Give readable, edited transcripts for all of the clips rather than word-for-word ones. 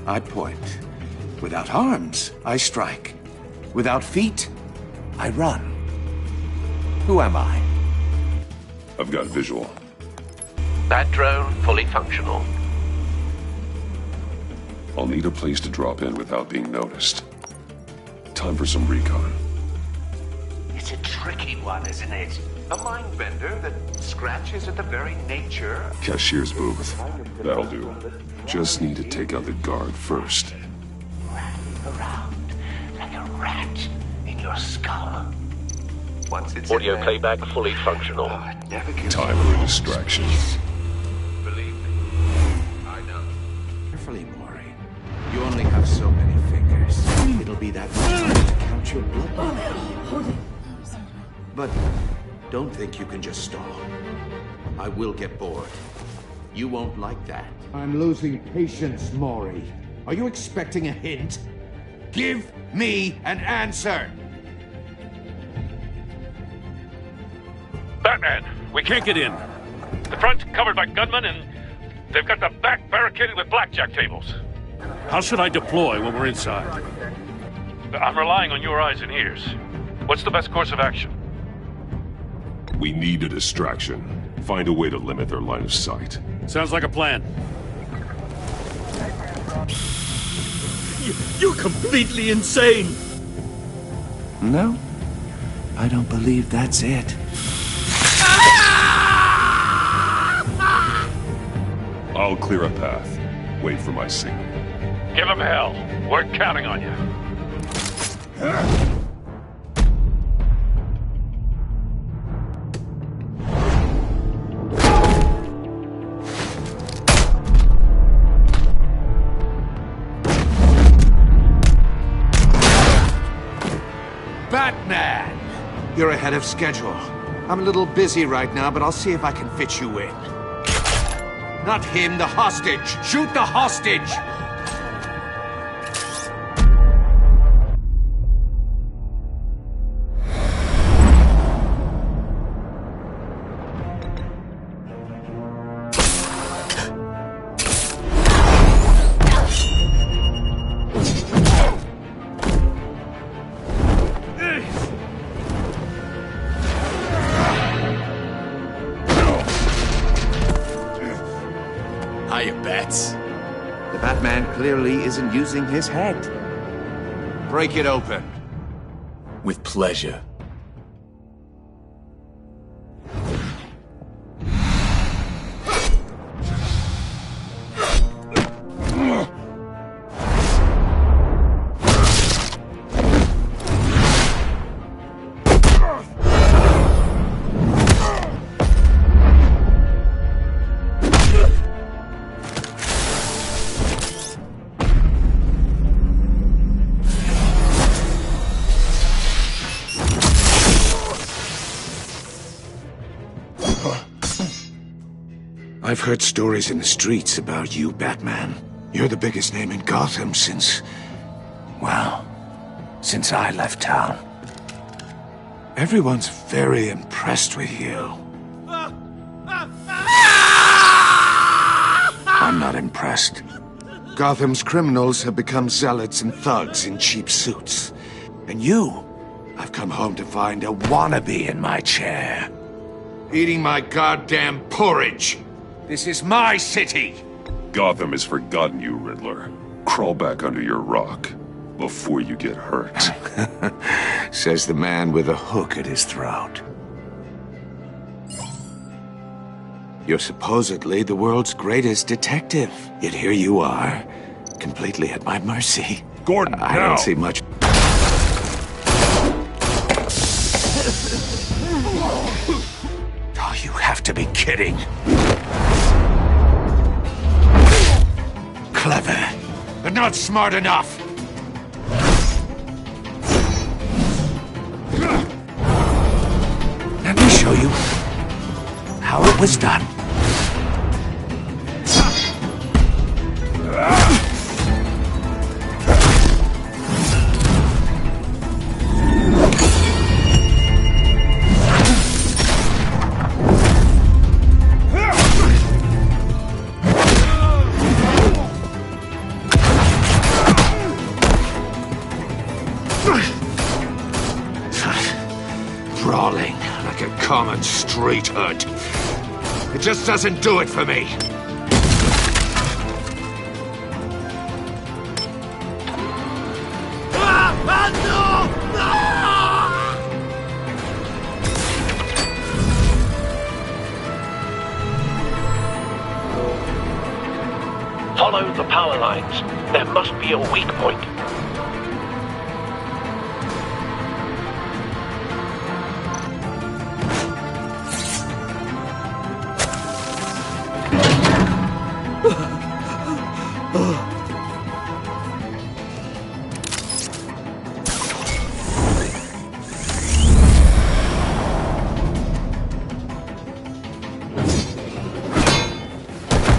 I point. Without arms, I strike. Without feet, I run. Who am I? I've got visual. That drone fully functional. I'll need a place to drop in without being noticed. Time for some recon. It's a tricky one, isn't it? A mind bender that scratches at the very nature. Cashier's booth. That'll do. Just need to take out the guard first. Rattling around like a rat in your skull. Once it's Audio in there, playback fully functional. it never gives Time for a distraction. Believe me, I know. Carefully, Maury. You only have so many fingers. It'll be that much harder to count your blood. But don't think you can just stall. I will get bored. You won't like that. I'm losing patience, Maury. Are you expecting a hint? Give me an answer! Batman, we can't get in. The front covered by gunmen, and they've got the back barricaded with blackjack tables. How should I deploy when we're inside? I'm relying on your eyes and ears. What's the best course of action? We need a distraction. Find a way to limit their line of sight. Sounds like a plan. You're completely insane! No, I don't believe that's it. I'll clear a path. Wait for my signal. Give them hell. We're counting on you. Batman! You're ahead of schedule. I'm a little busy right now, but I'll see if I can fit you in. Not him, the hostage! Shoot the hostage! Hiya, Bats. The Batman clearly isn't using his head. Break it open. With pleasure. I've heard stories in the streets about you, Batman. You're the biggest name in Gotham since I left town. Everyone's very impressed with you. I'm not impressed. Gotham's criminals have become zealots and thugs in cheap suits. And you, I've come home to find a wannabe in my chair. Eating my goddamn porridge. This is my city! Gotham has forgotten you, Riddler. Crawl back under your rock before you get hurt. Says the man with a hook at his throat. You're supposedly the world's greatest detective. Yet here you are, completely at my mercy. Gordon, I now! don't see much. Oh, you have to be kidding. Clever, but not smart enough. Let me show you how it was done. common street hood. It just doesn't do it for me. Follow the power lines. There must be a weak point.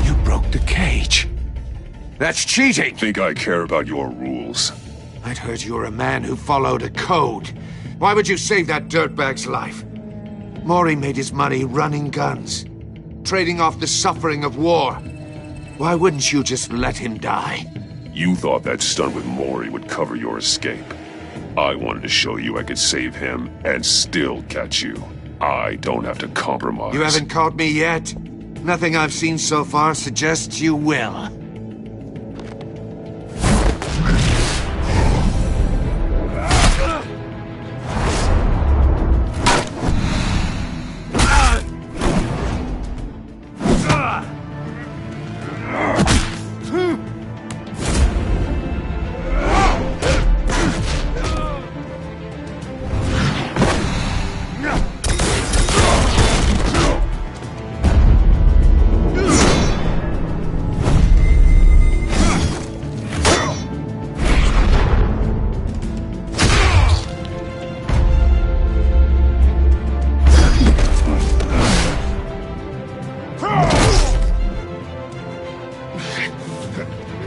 You broke the cage. That's cheating! Think I care about your rules? I'd heard you were a man who followed a code. Why would you save that dirtbag's life? Mori made his money running guns, trading off the suffering of war. Why wouldn't you just let him die? You thought that stunt with Mori would cover your escape. I wanted to show you I could save him and still catch you. I don't have to compromise. You haven't caught me yet? Nothing I've seen so far suggests you will.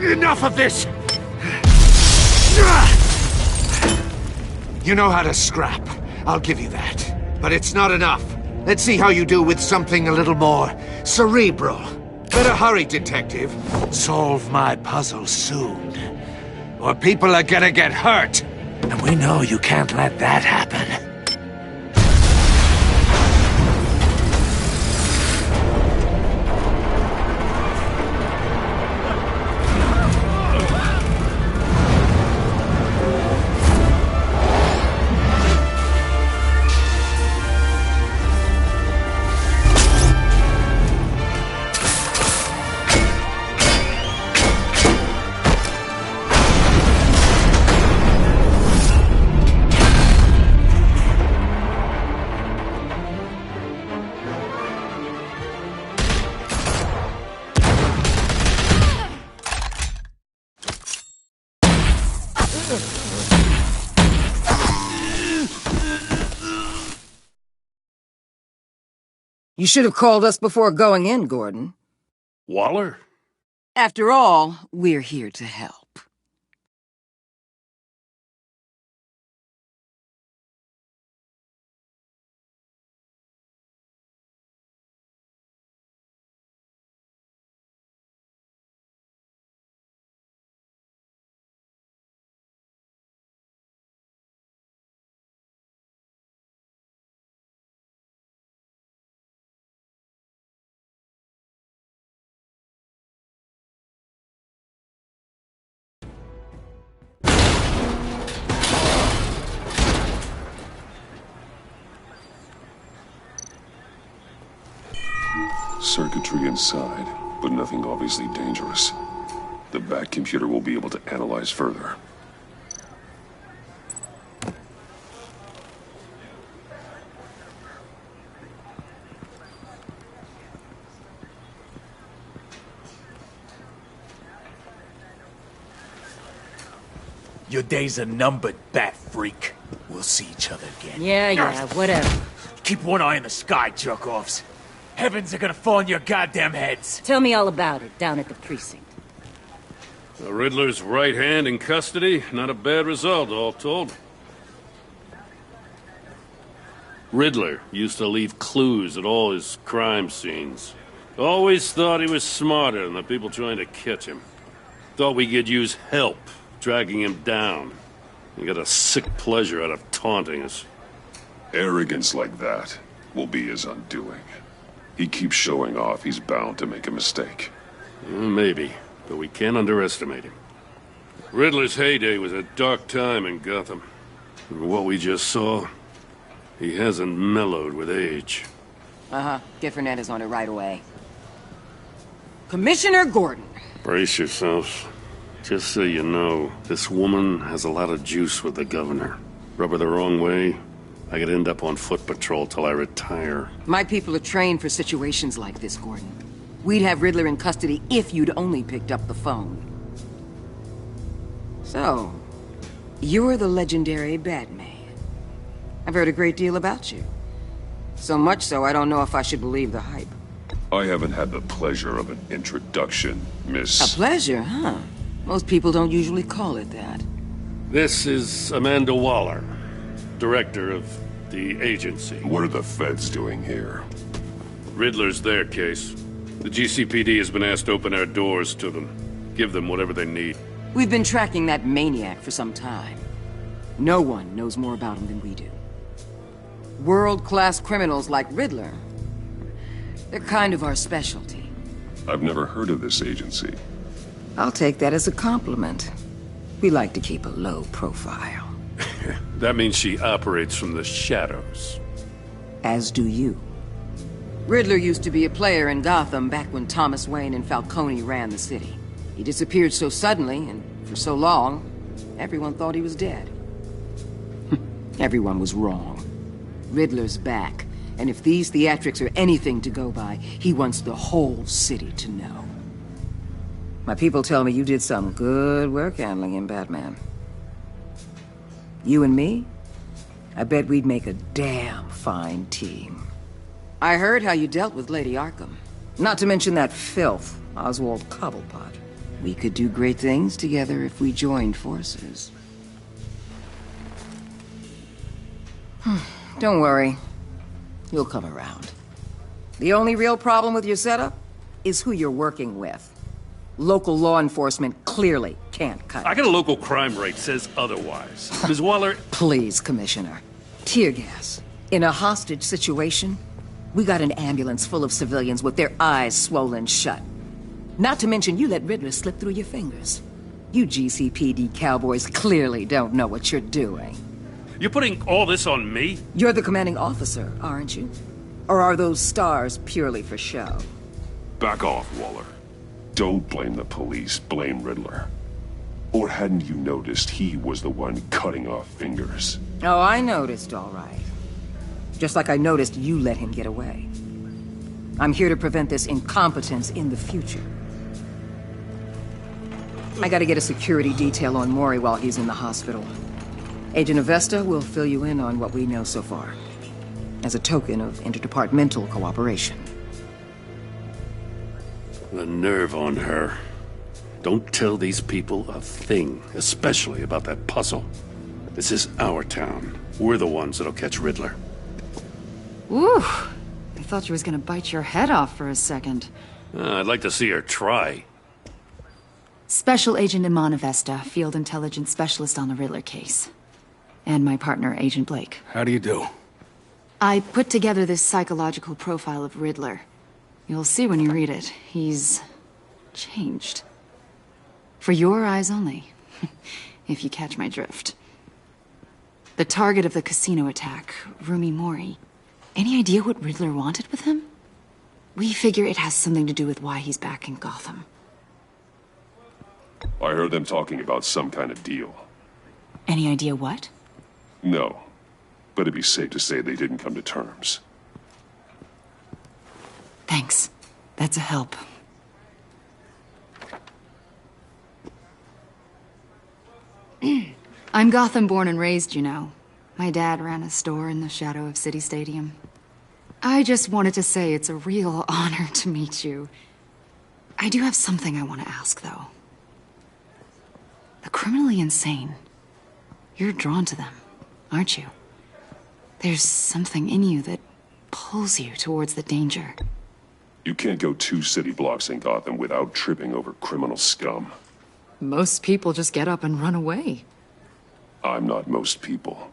Enough of this! You know how to scrap. I'll give you that. But it's not enough. Let's see how you do with something a little more cerebral. Better hurry, detective. Solve my puzzle soon. Or people are gonna get hurt. And we know you can't let that happen. You should have called us before going in, Gordon. Waller? After all, we're here to help. Circuitry inside, but nothing obviously dangerous. The back computer will be able to analyze further. Your days are numbered, bat freak. We'll see each other again. Yeah, whatever. Keep one eye in the sky, jerk-offs. Heavens are gonna fall on your goddamn heads. Tell me all about it down at the precinct. The Riddler's right hand in custody. Not a bad result, all told. Riddler used to leave clues at all his crime scenes. Always thought he was smarter than the people trying to catch him. Thought we could use help dragging him down. He got a sick pleasure out of taunting us. Arrogance like that will be his undoing. He keeps showing off, he's bound to make a mistake. Maybe, but we can't underestimate him. Riddler's heyday was a dark time in Gotham. And what we just saw, he hasn't mellowed with age. Get Fernandez on it right away. Commissioner Gordon. Brace yourselves. Just so you know, this woman has a lot of juice with the governor. Rub her the wrong way, I could end up on foot patrol till I retire. My people are trained for situations like this, Gordon. We'd have Riddler in custody if you'd only picked up the phone. So, you're the legendary Batman. I've heard a great deal about you. So much so, I don't know if I should believe the hype. I haven't had the pleasure of an introduction, Miss... A pleasure, huh? Most people don't usually call it that. This is Amanda Waller, director of the agency. What are the feds doing here? Riddler's their case. The GCPD has been asked to open our doors to them. Give them whatever they need. We've been tracking that maniac for some time. No one knows more about him than we do. World-class criminals like Riddler, they're kind of our specialty. I've never heard of this agency. I'll take that as a compliment. We like to keep a low profile. That means she operates from the shadows. As do you. Riddler used to be a player in Gotham back when Thomas Wayne and Falcone ran the city. He disappeared so suddenly and for so long, everyone thought he was dead. Everyone was wrong. Riddler's back, and if these theatrics are anything to go by, he wants the whole city to know. My people tell me you did some good work handling him, Batman. You and me? I bet we'd make a damn fine team. I heard how you dealt with Lady Arkham. Not to mention that filth, Oswald Cobblepot. We could do great things together if we joined forces. Don't worry. You'll come around. The only real problem with your setup is who you're working with. Local law enforcement clearly can't cut it. I got a local crime rate says otherwise. Ms. Waller... Please, Commissioner. Tear gas. In a hostage situation, we got an ambulance full of civilians with their eyes swollen shut. Not to mention you let Riddler slip through your fingers. You GCPD cowboys clearly don't know what you're doing. You're putting all this on me? You're the commanding officer, aren't you? Or are those stars purely for show? Back off, Waller. Don't blame the police, blame Riddler. Or hadn't you noticed he was the one cutting off fingers? Oh, I noticed, all right. Just like I noticed you let him get away. I'm here to prevent this incompetence in the future. I gotta get a security detail on Mori while he's in the hospital. Agent Avesta will fill you in on what we know so far, as a token of interdepartmental cooperation. The nerve on her. Don't tell these people a thing, especially about that puzzle. This is our town. We're the ones that'll catch Riddler. Ooh, I thought she was gonna bite your head off for a second. I'd like to see her try. Special Agent Iman Avesta, Field Intelligence Specialist on the Riddler case. And my partner, Agent Blake. How do you do? I put together this psychological profile of Riddler. You'll see when you read it. He's... changed. For your eyes only, if you catch my drift. The target of the casino attack, Rumi Mori. Any idea what Riddler wanted with him? We figure it has something to do with why he's back in Gotham. I heard them talking about some kind of deal. Any idea what? No, but it'd be safe to say they didn't come to terms. Thanks. That's a help. I'm Gotham born and raised, you know. My dad ran a store in the shadow of City Stadium. I just wanted to say it's a real honor to meet you. I do have something I want to ask, though. The criminally insane. You're drawn to them, aren't you? There's something in you that pulls you towards the danger. You can't go 2 city blocks in Gotham without tripping over criminal scum. Most people just get up and run away. I'm not most people.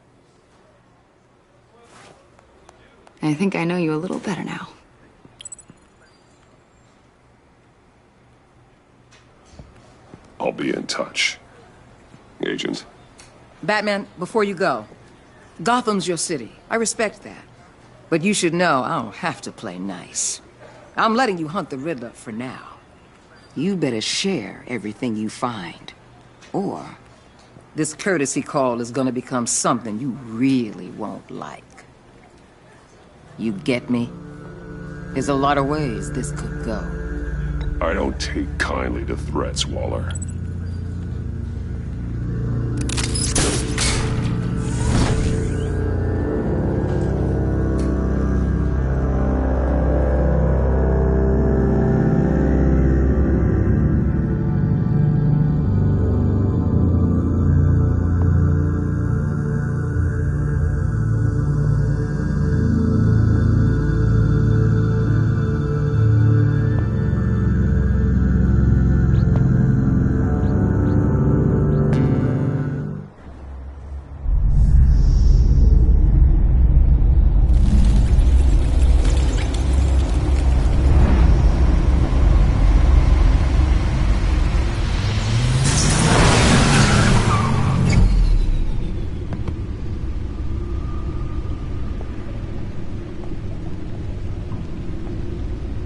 I think I know you a little better now. I'll be in touch. Agent. Batman, before you go, Gotham's your city. I respect that. But you should know I don't have to play nice. I'm letting you hunt the Riddler for now. You better share everything you find. Or this courtesy call is gonna become something you really won't like. You get me? There's a lot of ways this could go. I don't take kindly to threats, Waller.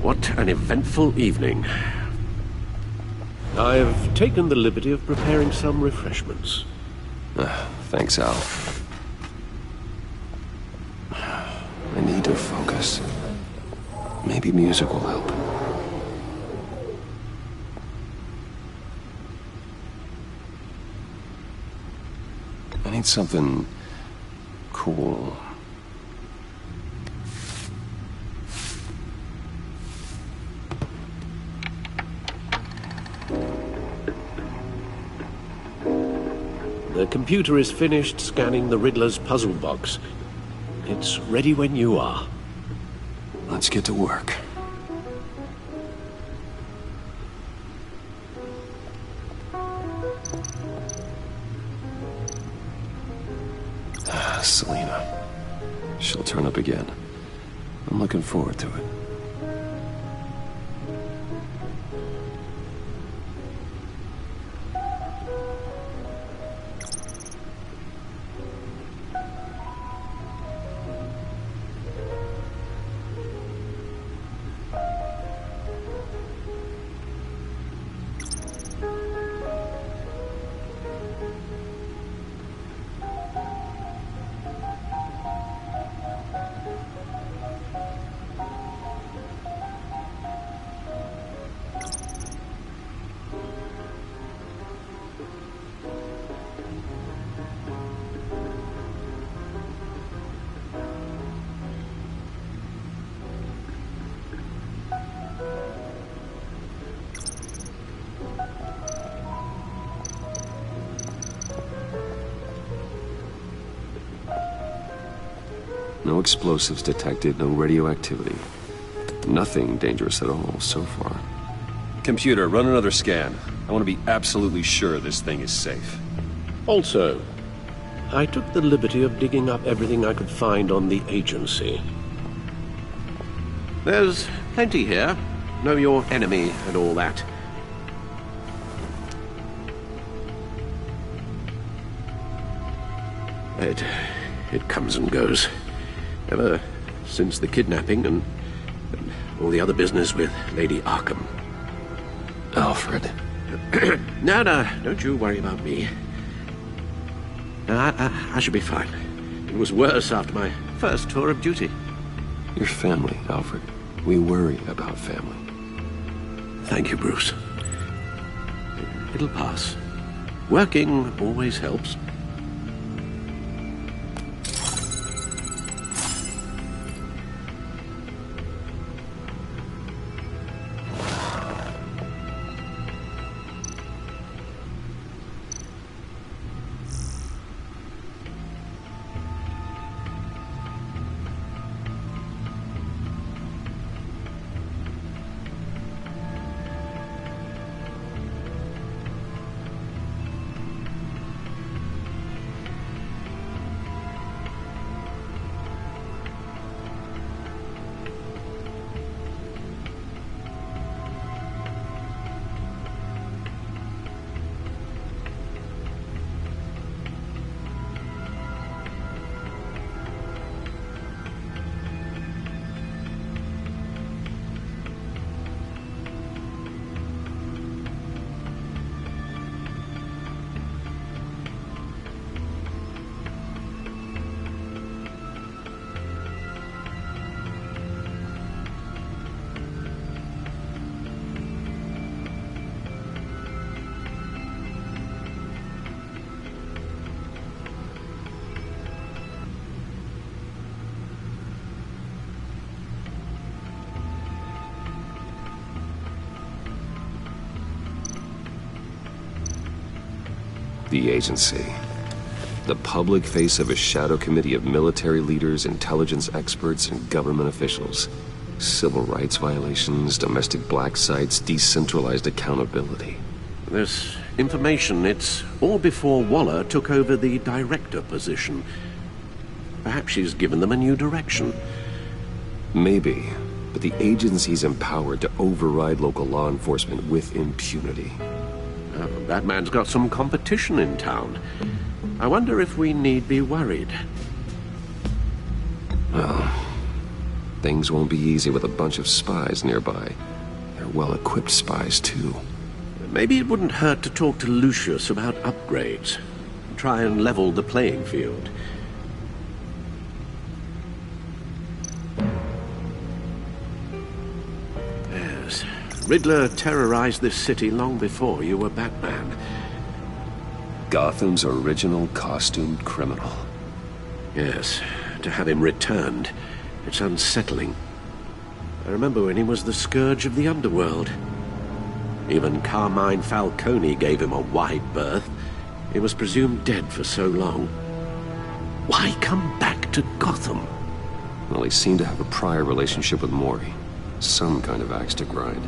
What an eventful evening. I've taken the liberty of preparing some refreshments. Thanks, Al. I need to focus. Maybe music will help. I need something cool. The computer is finished scanning the Riddler's puzzle box. It's ready when you are. Let's get to work. Selena. She'll turn up again. I'm looking forward to it. No explosives detected, no radioactivity. Nothing dangerous at all so far. Computer, run another scan. I want to be absolutely sure this thing is safe. Also, I took the liberty of digging up everything I could find on the agency. There's plenty here. Know your enemy and all that. It comes and goes. Ever since the kidnapping and all the other business with Lady Arkham. Alfred. No, don't you worry about me. I should be fine. It was worse after my first tour of duty. Your family, Alfred. We worry about family. Thank you, Bruce. It'll pass. Working always helps. The agency. The public face of a shadow committee of military leaders, intelligence experts, and government officials. Civil rights violations, domestic black sites, decentralized accountability. This information, it's all before Waller took over the director position. Perhaps she's given them a new direction. Maybe, but the agency's empowered to override local law enforcement with impunity. Batman's got some competition in town. I wonder if we need be worried. Well, things won't be easy with a bunch of spies nearby. They're well-equipped spies, too. Maybe it wouldn't hurt to talk to Lucius about upgrades. Try and level the playing field. Yes, Riddler terrorized this city long before you were Batman. Gotham's original costumed criminal. Yes, to have him returned, it's unsettling. I remember when he was the scourge of the underworld. Even Carmine Falcone gave him a wide berth. He was presumed dead for so long. Why come back to Gotham? Well, he seemed to have a prior relationship with Mori. Some kind of axe to grind.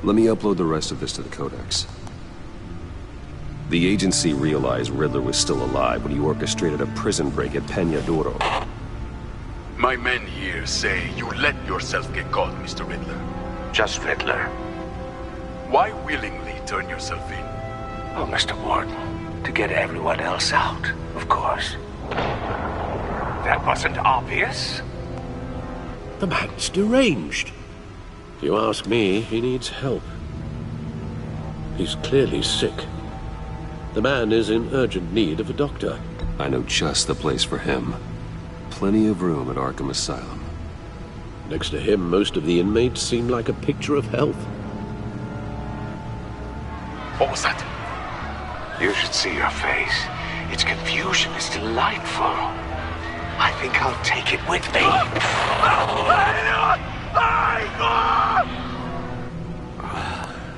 Let me upload the rest of this to the Codex. The agency realized Riddler was still alive when he orchestrated a prison break at Peñadoro. My men here say you let yourself get caught, Mr. Riddler. Just Riddler. Why willingly turn yourself in? Oh, Mr. Warden, to get everyone else out, of course. That wasn't obvious. The man's deranged. If you ask me, he needs help. He's clearly sick. The man is in urgent need of a doctor. I know just the place for him. Plenty of room at Arkham Asylum. Next to him, most of the inmates seem like a picture of health. What was that? You should see your face. Its confusion is delightful. I think I'll take it with me.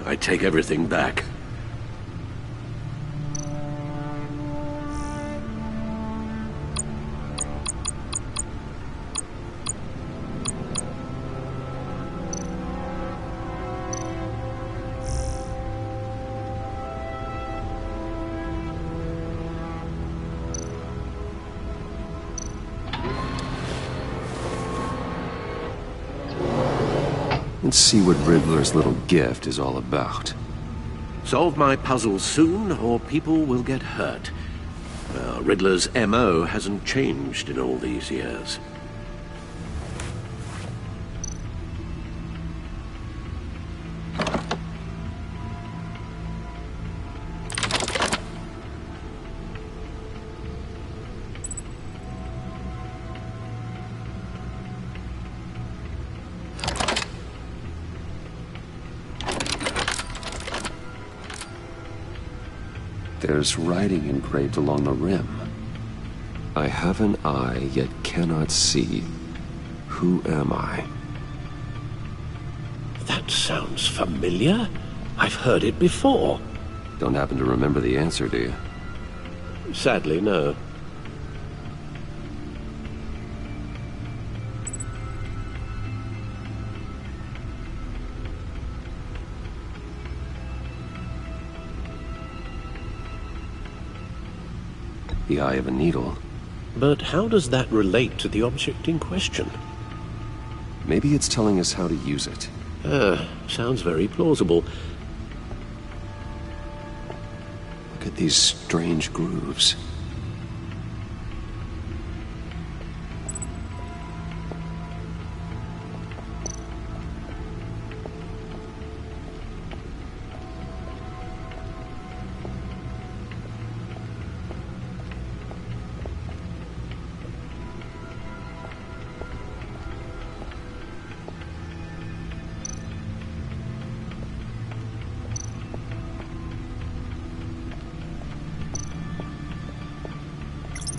I take everything back. Let's see what Riddler's little gift is all about. Solve my puzzle soon, or people will get hurt. Well, Riddler's M.O. hasn't changed in all these years. There's writing engraved along the rim. I have an eye, yet cannot see. Who am I? That sounds familiar. I've heard it before. Don't happen to remember the answer, do you? Sadly, no. The eye of a needle. But how does that relate to the object in question? Maybe it's telling us how to use it. Sounds very plausible. Look at these strange grooves.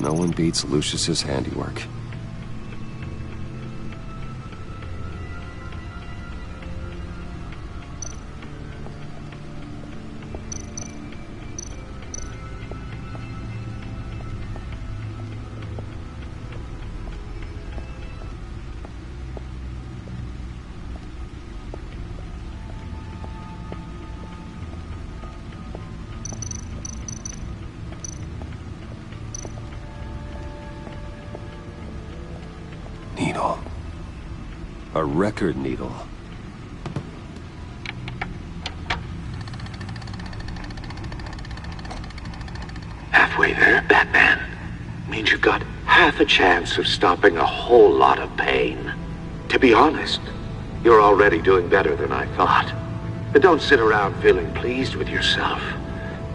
No one beats Lucius's handiwork. A record needle. Halfway there, Batman. Means you got half a chance of stopping a whole lot of pain. To be honest, you're already doing better than I thought. But don't sit around feeling pleased with yourself,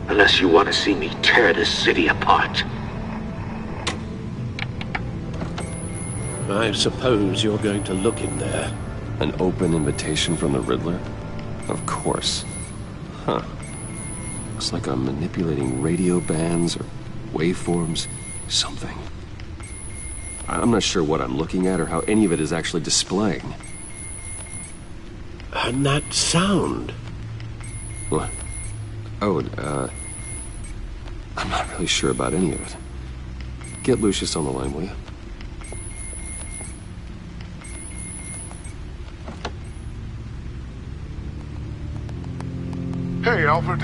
unless you want to see me tear this city apart. I suppose you're going to look in there. An open invitation from the Riddler? Of course. Huh. Looks like I'm manipulating radio bands or waveforms. Something. I'm not sure what I'm looking at or how any of it is actually displaying. And that sound? What? Oh, I'm not really sure about any of it. Get Lucius on the line, will you? Hey, Alfred.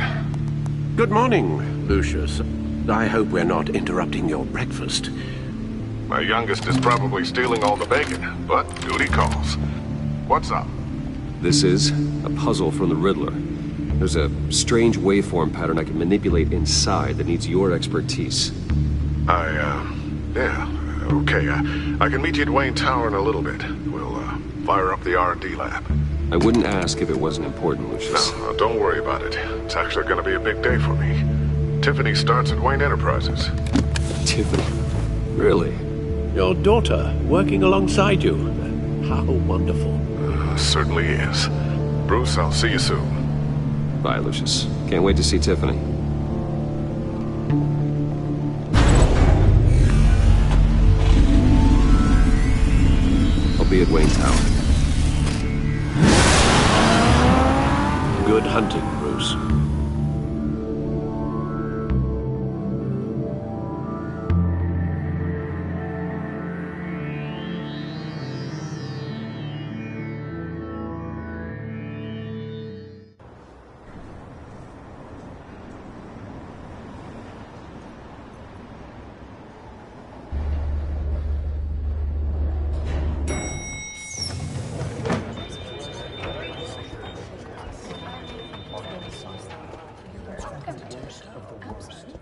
Good morning, Lucius. I hope we're not interrupting your breakfast. My youngest is probably stealing all the bacon, but duty calls. What's up? This is a puzzle from the Riddler. There's a strange waveform pattern I can manipulate inside that needs your expertise. Yeah, okay. I can meet you at Wayne Tower in a little bit. We'll, fire up the R&D lab. I wouldn't ask if it wasn't important, Lucius. No, don't worry about it. It's actually gonna be a big day for me. Tiffany starts at Wayne Enterprises. Tiffany? Really? Your daughter, working alongside you. How wonderful. Certainly is. Bruce, I'll see you soon. Bye, Lucius. Can't wait to see Tiffany. I'll be at Wayne Tower. Good hunting, Bruce.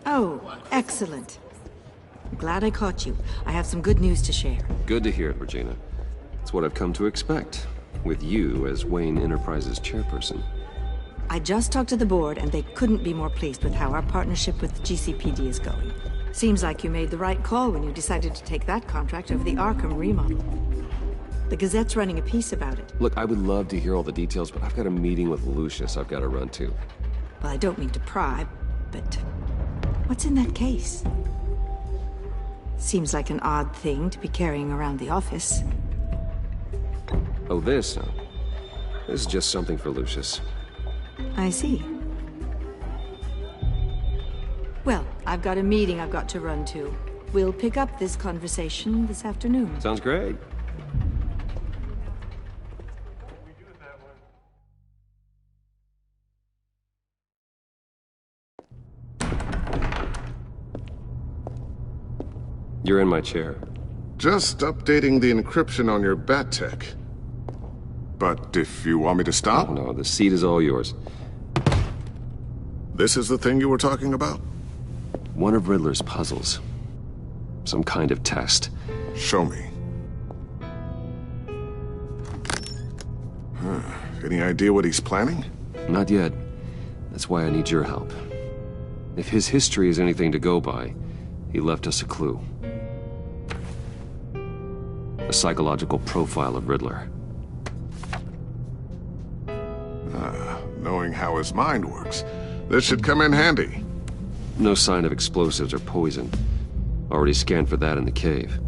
Oh, excellent. I'm glad I caught you. I have some good news to share. Good to hear it, Regina. It's what I've come to expect, with you as Wayne Enterprises chairperson. I just talked to the board, and they couldn't be more pleased with how our partnership with GCPD is going. Seems like you made the right call when you decided to take that contract over the Arkham remodel. The Gazette's running a piece about it. Look, I would love to hear all the details, but I've got a meeting with Lucius I've got to run to. Well, I don't mean to pry, but what's in that case? Seems like an odd thing to be carrying around the office. Oh, this? No. This is just something for Lucius. I see. Well, I've got a meeting I've got to run to. We'll pick up this conversation this afternoon. Sounds great. You're in my chair. Just updating the encryption on your bat tech. But if you want me to stop? Oh, no, the seat is all yours. This is the thing you were talking about? One of Riddler's puzzles. Some kind of test. Show me. Any idea what he's planning? Not yet. That's why I need your help. If his history is anything to go by, he left us a clue. A psychological profile of Riddler. Knowing how his mind works, this should come in handy. No sign of explosives or poison. Already scanned for that in the cave.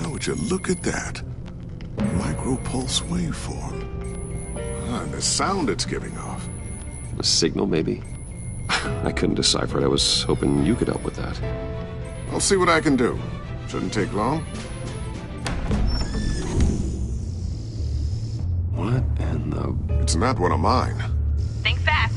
Would you look at that? Micropulse waveform. And the sound it's giving off. A signal, maybe? I couldn't decipher it. I was hoping you could help with that. I'll see what I can do. Shouldn't take long. What in the... It's That's not one of mine. Think fast.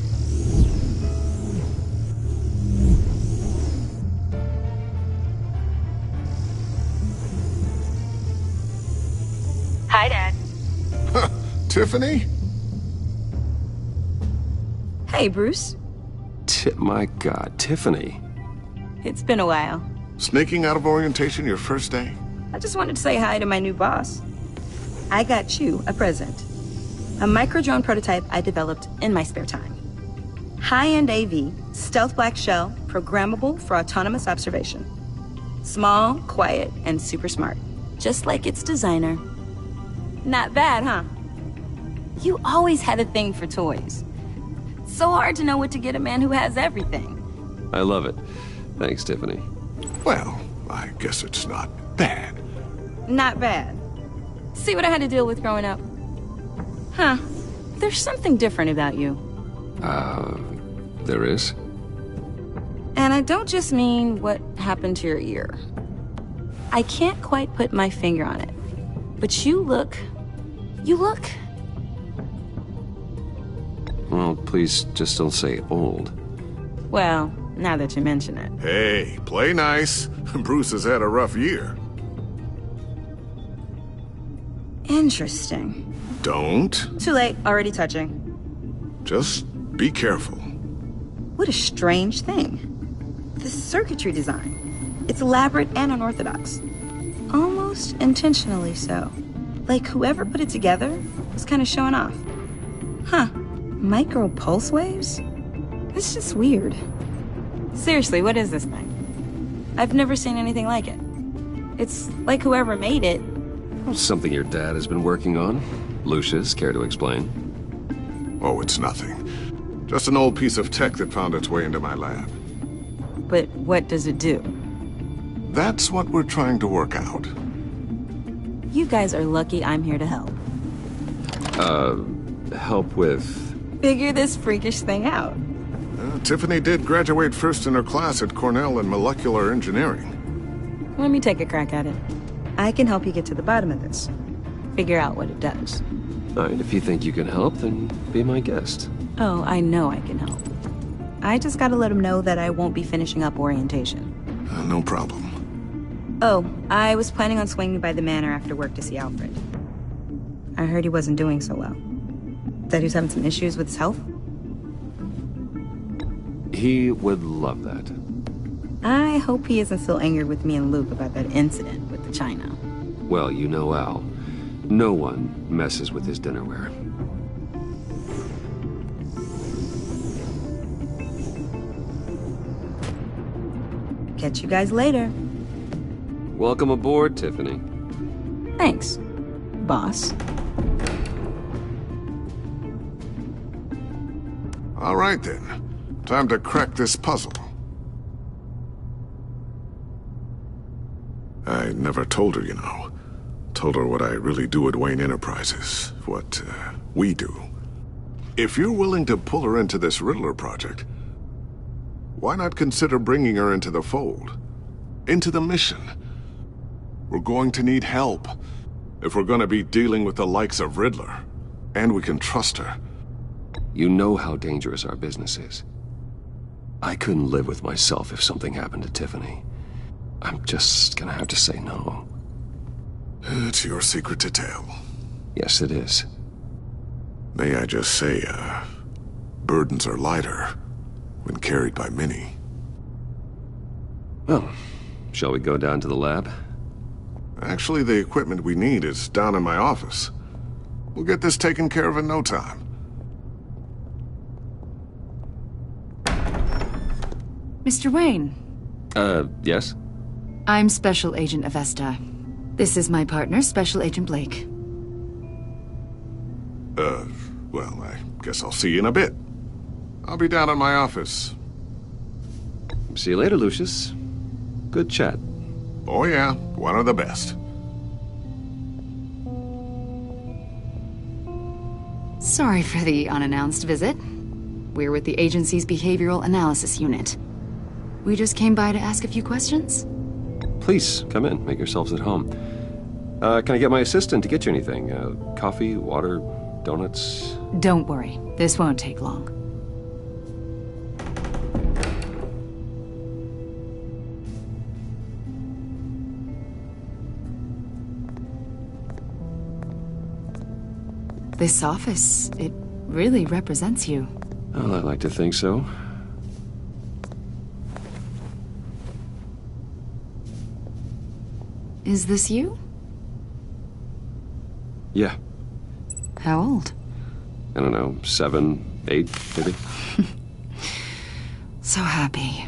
Hi, Dad. Tiffany? Hey, Bruce. My God, Tiffany. It's been a while. Sneaking out of orientation your first day? I just wanted to say hi to my new boss. I got you a present. A micro-drone prototype I developed in my spare time. High-end AV, stealth black shell, programmable for autonomous observation. Small, quiet, and super smart. Just like its designer. Not bad, huh? You always had a thing for toys. So hard to know what to get a man who has everything. I love it. Thanks, Tiffany. Well, I guess it's not bad. Not bad. See what I had to deal with growing up? Huh. There's something different about you. There is? And I don't just mean what happened to your ear. I can't quite put my finger on it. But you look... Well, please just don't say old. Well, now that you mention it. Hey, play nice. Bruce has had a rough year. Interesting. Don't. Too late, already touching. Just be careful. What a strange thing. The circuitry design. It's elaborate and unorthodox. Almost intentionally so. Like whoever put it together was kind of showing off. Huh. Micro pulse waves? It's just weird. Seriously, what is this thing? I've never seen anything like it. It's like whoever made it. Well, something your dad has been working on. Lucius, care to explain? Oh, it's nothing. Just an old piece of tech that found its way into my lab. But what does it do? That's what we're trying to work out. You guys are lucky I'm here to help. Help with... Figure this freakish thing out. Tiffany did graduate first in her class at Cornell in molecular engineering. Let me take a crack at it. I can help you get to the bottom of this. Figure out what it does. All right, if you think you can help, then be my guest. Oh, I know I can help. I just gotta let him know that I won't be finishing up orientation. No problem. Oh, I was planning on swinging by the manor after work to see Alfred. I heard he wasn't doing so well. That he was having some issues with his health? He would love that. I hope he isn't still angered with me and Luke about that incident with the china. Well, you know Al. No one messes with his dinnerware. Catch you guys later. Welcome aboard, Tiffany. Thanks, boss. All right, then. Time to crack this puzzle. I never told her, you know. Told her what I really do at Wayne Enterprises. What, we do. If you're willing to pull her into this Riddler project, why not consider bringing her into the fold? Into the mission? We're going to need help if we're going to be dealing with the likes of Riddler. And we can trust her. You know how dangerous our business is. I couldn't live with myself if something happened to Tiffany. I'm just gonna have to say no. It's your secret to tell. Yes, it is. May I just say, burdens are lighter when carried by many. Well, shall we go down to the lab? Actually, the equipment we need is down in my office. We'll get this taken care of in no time. Mr. Wayne. Yes? I'm Special Agent Avesta. This is my partner, Special Agent Blake. Well, I guess I'll see you in a bit. I'll be down in my office. See you later, Lucius. Good chat. Oh yeah, one of the best. Sorry for the unannounced visit. We're with the agency's behavioral analysis unit. We just came by to ask a few questions. Please, come in. Make yourselves at home. Can I get my assistant to get you anything? Coffee, water, donuts? Don't worry. This won't take long. This office, it really represents you. Well, I like to think so. Is this you? Yeah. How old? I don't know, 7, 8, maybe? So happy.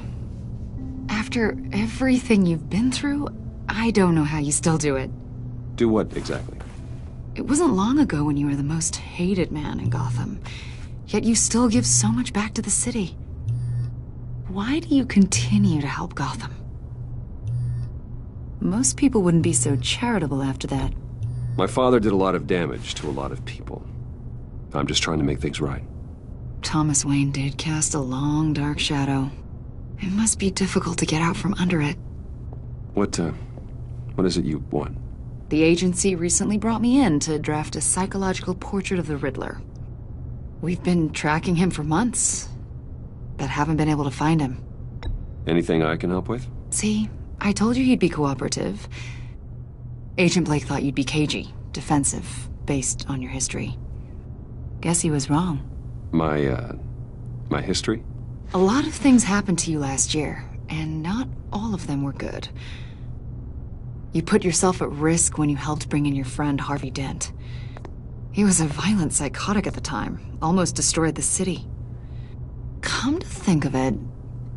After everything you've been through, I don't know how you still do it. Do what, exactly? It wasn't long ago when you were the most hated man in Gotham, yet you still give so much back to the city. Why do you continue to help Gotham? Most people wouldn't be so charitable after that. My father did a lot of damage to a lot of people. I'm just trying to make things right. Thomas Wayne did cast a long, dark shadow. It must be difficult to get out from under it. What is it you want? The agency recently brought me in to draft a psychological portrait of the Riddler. We've been tracking him for months, but haven't been able to find him. Anything I can help with? See, I told you he'd be cooperative. Agent Blake thought you'd be cagey, defensive, based on your history. Guess he was wrong. My history? A lot of things happened to you last year, and not all of them were good. You put yourself at risk when you helped bring in your friend Harvey Dent. He was a violent psychotic at the time, almost destroyed the city. Come to think of it,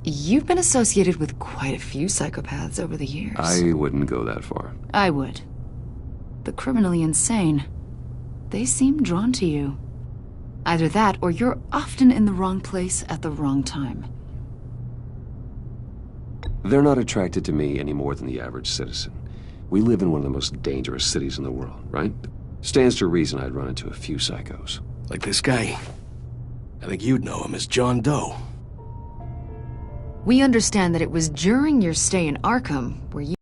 you've been associated with quite a few psychopaths over the years. I wouldn't go that far. I would. The criminally insane. They seem drawn to you. Either that, or you're often in the wrong place at the wrong time. They're not attracted to me any more than the average citizen. We live in one of the most dangerous cities in the world, right? Stands to reason I'd run into a few psychos. Like this guy. I think you'd know him as John Doe. We understand that it was during your stay in Arkham where you...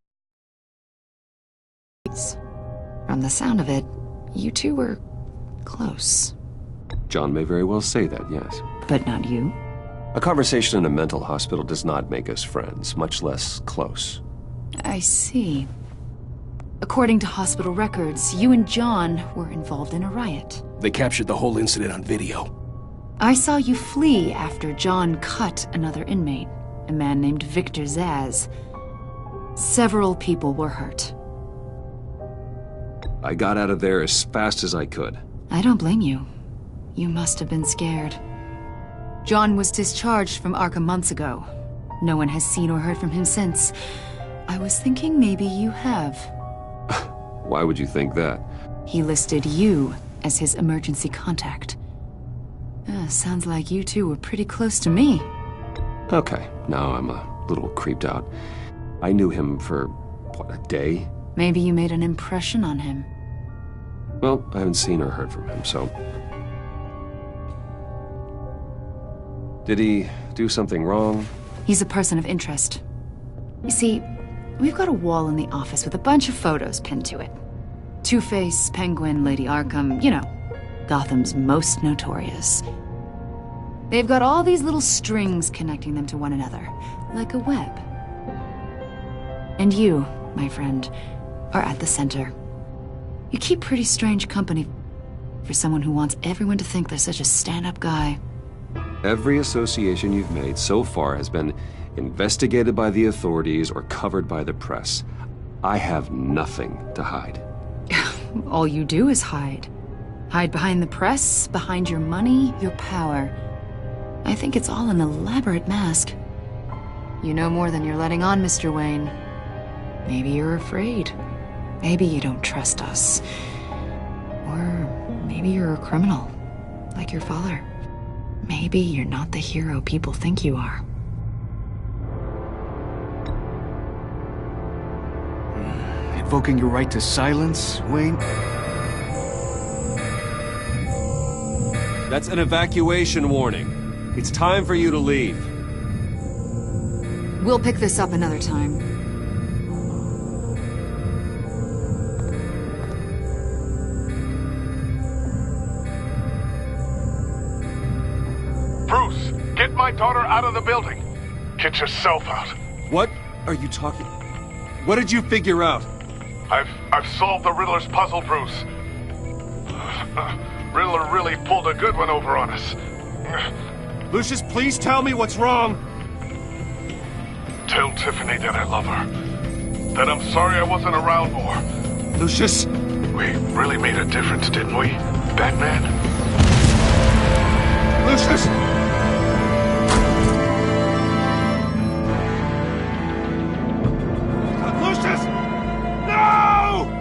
From the sound of it, you two were close. John may very well say that, yes. But not you. A conversation in a mental hospital does not make us friends, much less close. I see. According to hospital records, you and John were involved in a riot. They captured the whole incident on video. I saw you flee after John cut another inmate, a man named Victor Zaz. Several people were hurt. I got out of there as fast as I could. I don't blame you. You must have been scared. John was discharged from Arkham months ago. No one has seen or heard from him since. I was thinking maybe you have. Why would you think that? He listed you as his emergency contact. Sounds like you two were pretty close to me. Okay, now I'm a little creeped out. I knew him for, what, a day? Maybe you made an impression on him. Well, I haven't seen or heard from him, so... Did he do something wrong? He's a person of interest. You see, we've got a wall in the office with a bunch of photos pinned to it. Two-Face, Penguin, Lady Arkham, you know, Gotham's most notorious. They've got all these little strings connecting them to one another, like a web. And you, my friend, are at the center. You keep pretty strange company for someone who wants everyone to think they're such a stand-up guy. Every association you've made so far has been investigated by the authorities or covered by the press. I have nothing to hide. All you do is hide. Hide behind the press, behind your money, your power. I think it's all an elaborate mask. You know more than you're letting on, Mr. Wayne. Maybe you're afraid. Maybe you don't trust us. Or maybe you're a criminal, like your father. Maybe you're not the hero people think you are. Invoking your right to silence, Wayne? That's an evacuation warning. It's time for you to leave. We'll pick this up another time. my daughter out of the building. Get yourself out. What are you talking? What did you figure out? I've solved the Riddler's puzzle, Bruce. Riddler really pulled a good one over on us. Lucius, please tell me what's wrong. Tell Tiffany that I love her. That I'm sorry I wasn't around more. Lucius? We really made a difference, didn't we, Batman? Lucius! Lucius! No!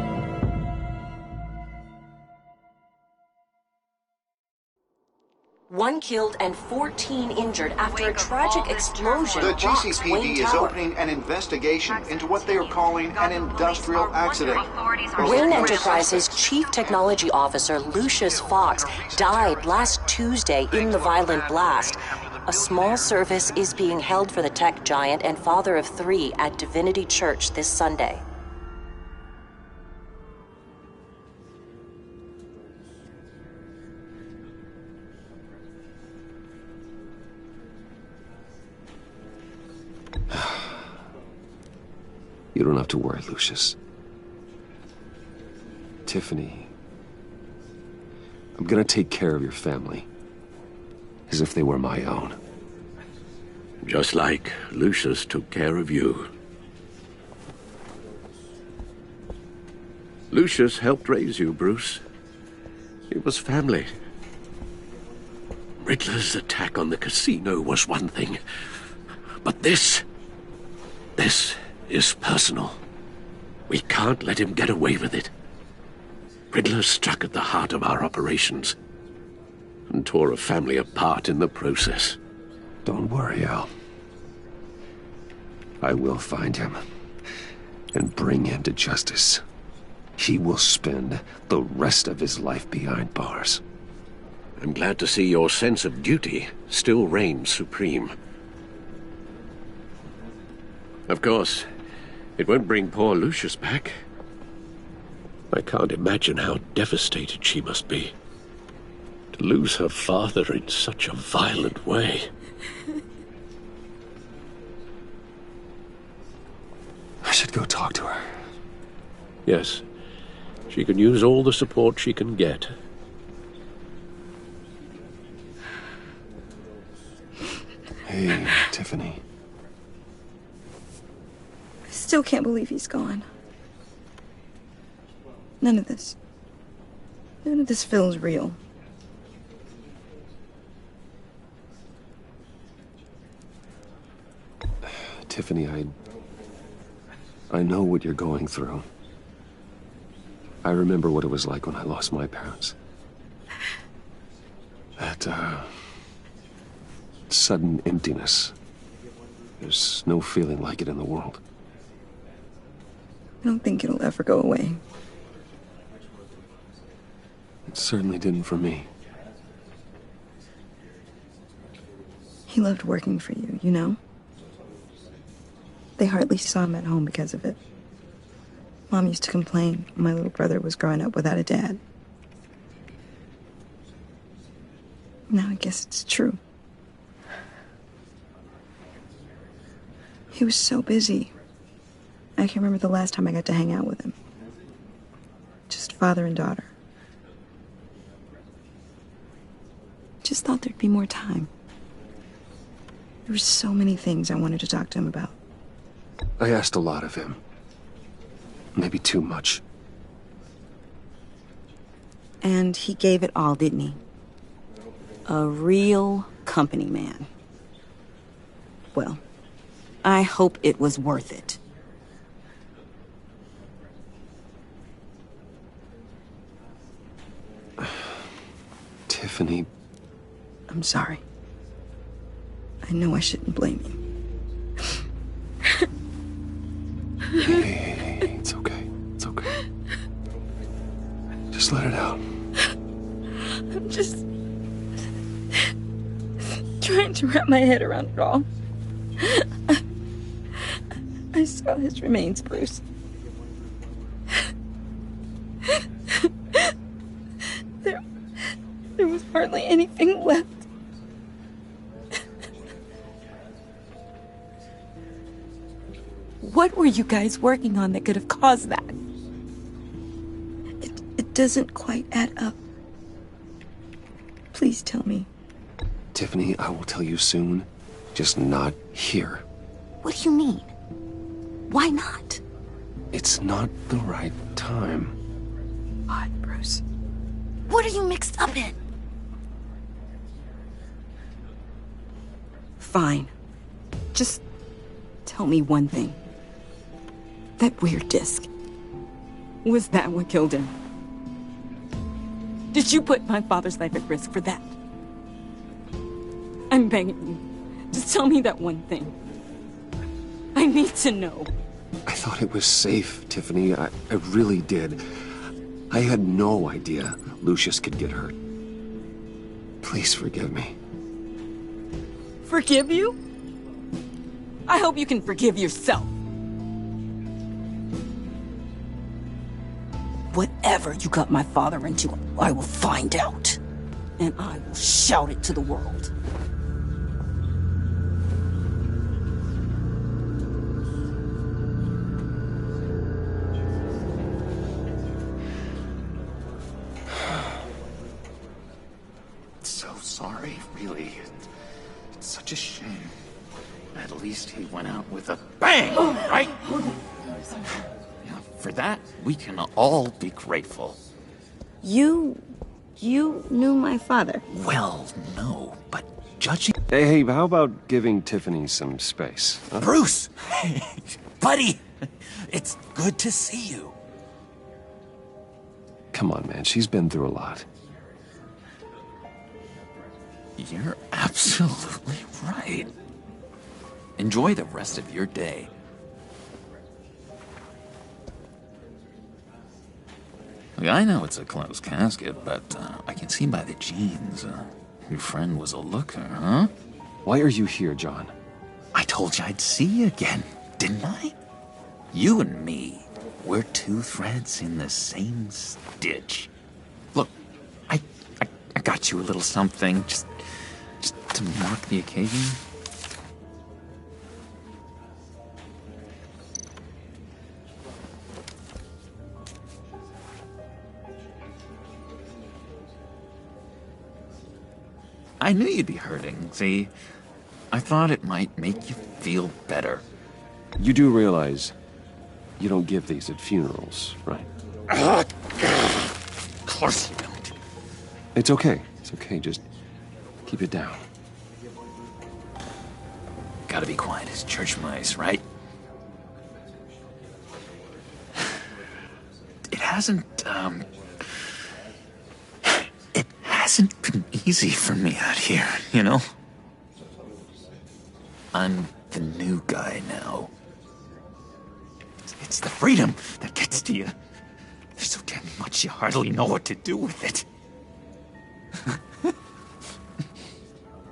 One killed and 14 injured after a tragic explosion. The rocks GCPD Wayne is Tower. opening an investigation into what they are calling an industrial accident. Wayne Enterprises' Chief Technology Officer Lucius Fox died last Tuesday in the violent blast. A small service is being held for the tech giant and father of 3 at Divinity Church this Sunday. You don't have to worry, Lucius. Tiffany, I'm gonna take care of your family. As if they were my own. Just like Lucius took care of you. Lucius helped raise you, Bruce. It was family. Riddler's attack on the casino was one thing. But this is personal. We can't let him get away with it. Riddler struck at the heart of our operations and tore a family apart in the process. Don't worry, Al. I will find him and bring him to justice. He will spend the rest of his life behind bars. I'm glad to see your sense of duty still reigns supreme. Of course, it won't bring poor Lucius back. I can't imagine how devastated she must be. To lose her father in such a violent way. I should go talk to her. Yes, she can use all the support she can get. Hey, Tiffany. I still can't believe he's gone. None of this feels real. Tiffany, I know what you're going through. I remember what it was like when I lost my parents. That, sudden emptiness. There's no feeling like it in the world. I don't think it'll ever go away. It certainly didn't for me. He loved working for you, you know? They hardly saw him at home because of it. Mom used to complain my little brother was growing up without a dad. Now I guess it's true. He was so busy. I can't remember the last time I got to hang out with him. Just father and daughter. Just thought there'd be more time. There were so many things I wanted to talk to him about. I asked a lot of him. Maybe too much. And he gave it all, didn't he? A real company man. Well, I hope it was worth it. Tiffany. I'm sorry. I know I shouldn't blame you. Hey, it's okay. It's okay. Just let it out. I'm just trying to wrap my head around it all. I saw his remains, Bruce. There was hardly anything left. What were you guys working on that could have caused that? It doesn't quite add up. Please tell me. Tiffany, I will tell you soon. Just not here. What do you mean? Why not? It's not the right time. Odd, Bruce. What are you mixed up in? Fine. Just tell me one thing. That weird disc. Was that what killed him? Did you put my father's life at risk for that? I'm begging you. Just tell me that one thing. I need to know. I thought it was safe, Tiffany. I really did. I had no idea Lucius could get hurt. Please forgive me. Forgive you? I hope you can forgive yourself. Whatever you got my father into, I will find out. And I will shout it to the world. So sorry, really. It's such a shame. At least he went out with a bang, right? Yeah, for that, we can all be grateful. You knew my father? Well, no, but judging... Hey, how about giving Tiffany some space? Huh? Bruce! Buddy! It's good to see you. Come on, man. She's been through a lot. You're absolutely right. Enjoy the rest of your day. Look, I know it's a closed casket, but I can see by the jeans, your friend was a looker, huh? Why are you here, John? I told you I'd see you again, didn't I? You and me, we're two threads in the same stitch. Look, I got you a little something, just to mark the occasion. I knew you'd be hurting, see? I thought it might make you feel better. You do realize you don't give these at funerals, right? Of course you don't. It's okay. It's okay. Just keep it down. Gotta be quiet as church mice, right? It hasn't been easy for me out here, you know? I'm the new guy now. It's the freedom that gets to you. There's so damn much you hardly know what to do with it.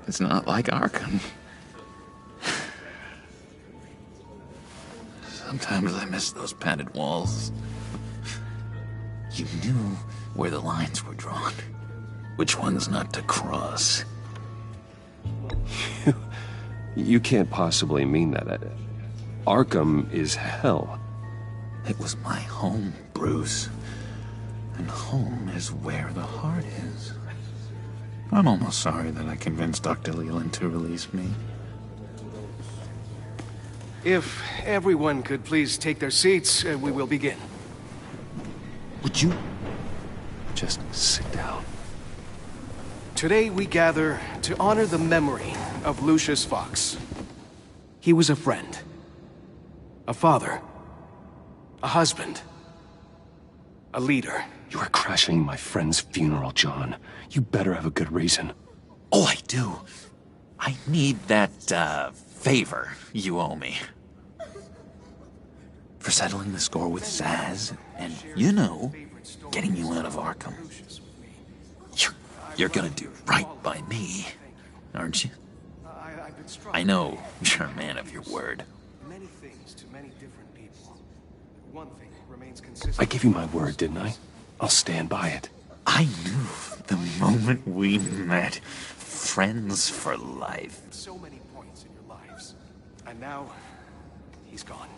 It's not like Arkham. Sometimes I miss those padded walls. You knew where the lines were drawn. Which ones not to cross. You can't possibly mean that. Arkham is hell. It was my home, Bruce. And home is where the heart is. I'm almost sorry that I convinced Dr. Leland to release me. If everyone could please take their seats, we will begin. Would you just sit down? Today we gather to honor the memory of Lucius Fox. He was a friend, a father, a husband, a leader. You are crashing my friend's funeral, John. You better have a good reason. Oh, I do. I need that, favor you owe me. For settling the score with Zaz, and, you know, getting you out of Arkham. You're gonna do right by me, aren't you? I know you're a man of your word. Many things to many different people. One thing remains consistent. I gave you my word, didn't I? I'll stand by it. I knew the moment we met. Friends for life. So many points in your lives. And now, he's gone.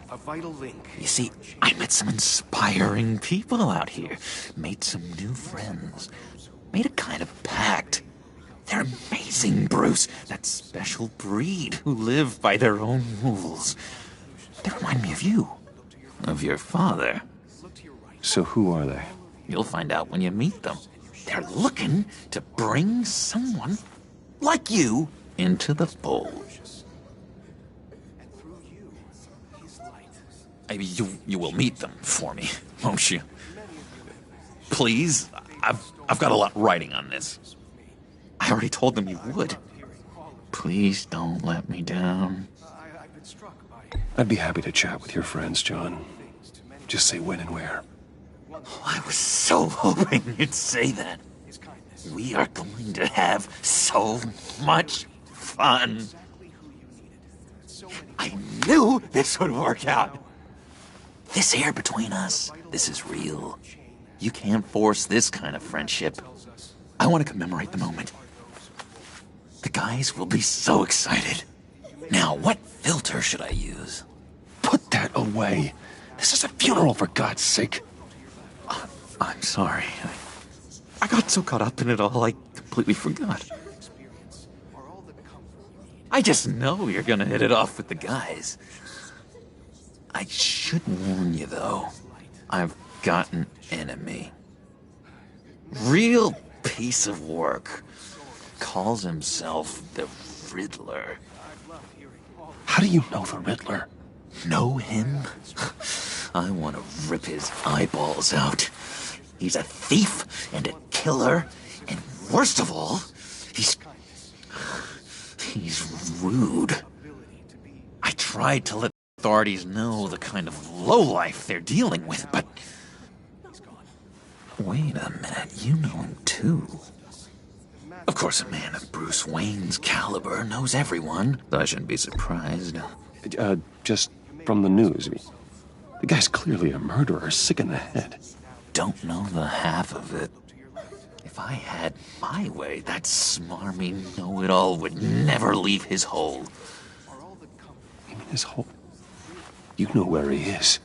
A vital link. You see, I met some inspiring people out here. Made some new friends. Made a kind of pact. They're amazing, Bruce. That special breed who live by their own rules. They remind me of you. Of your father. So who are they? You'll find out when you meet them. They're looking to bring someone like you into the fold. Maybe you will meet them for me, won't you? Please? I've got a lot writing on this. I already told them you would. Please don't let me down. I'd be happy to chat with your friends, John. Just say when and where. Oh, I was so hoping you'd say that. We are going to have so much fun. I knew this would work out. This here between us, this is real. You can't force this kind of friendship. I want to commemorate the moment. The guys will be so excited. Now, what filter should I use? Put that away. This is a funeral, for God's sake. I'm sorry. I got so caught up in it all, I completely forgot. I just know you're gonna hit it off with the guys. I should warn you, though. I've got an enemy. Real piece of work. Calls himself the Riddler. How do you know the Riddler? Know him? I want to rip his eyeballs out. He's a thief and a killer, and worst of all, he's rude. I tried to let authorities know the kind of lowlife they're dealing with, but... Wait a minute, you know him too. Of course, a man of Bruce Wayne's caliber knows everyone, so I shouldn't be surprised. Just from the news. The guy's clearly a murderer, sick in the head. Don't know the half of it. If I had my way, that smarmy know-it-all would never leave his hole. You mean his hole? You know where he is.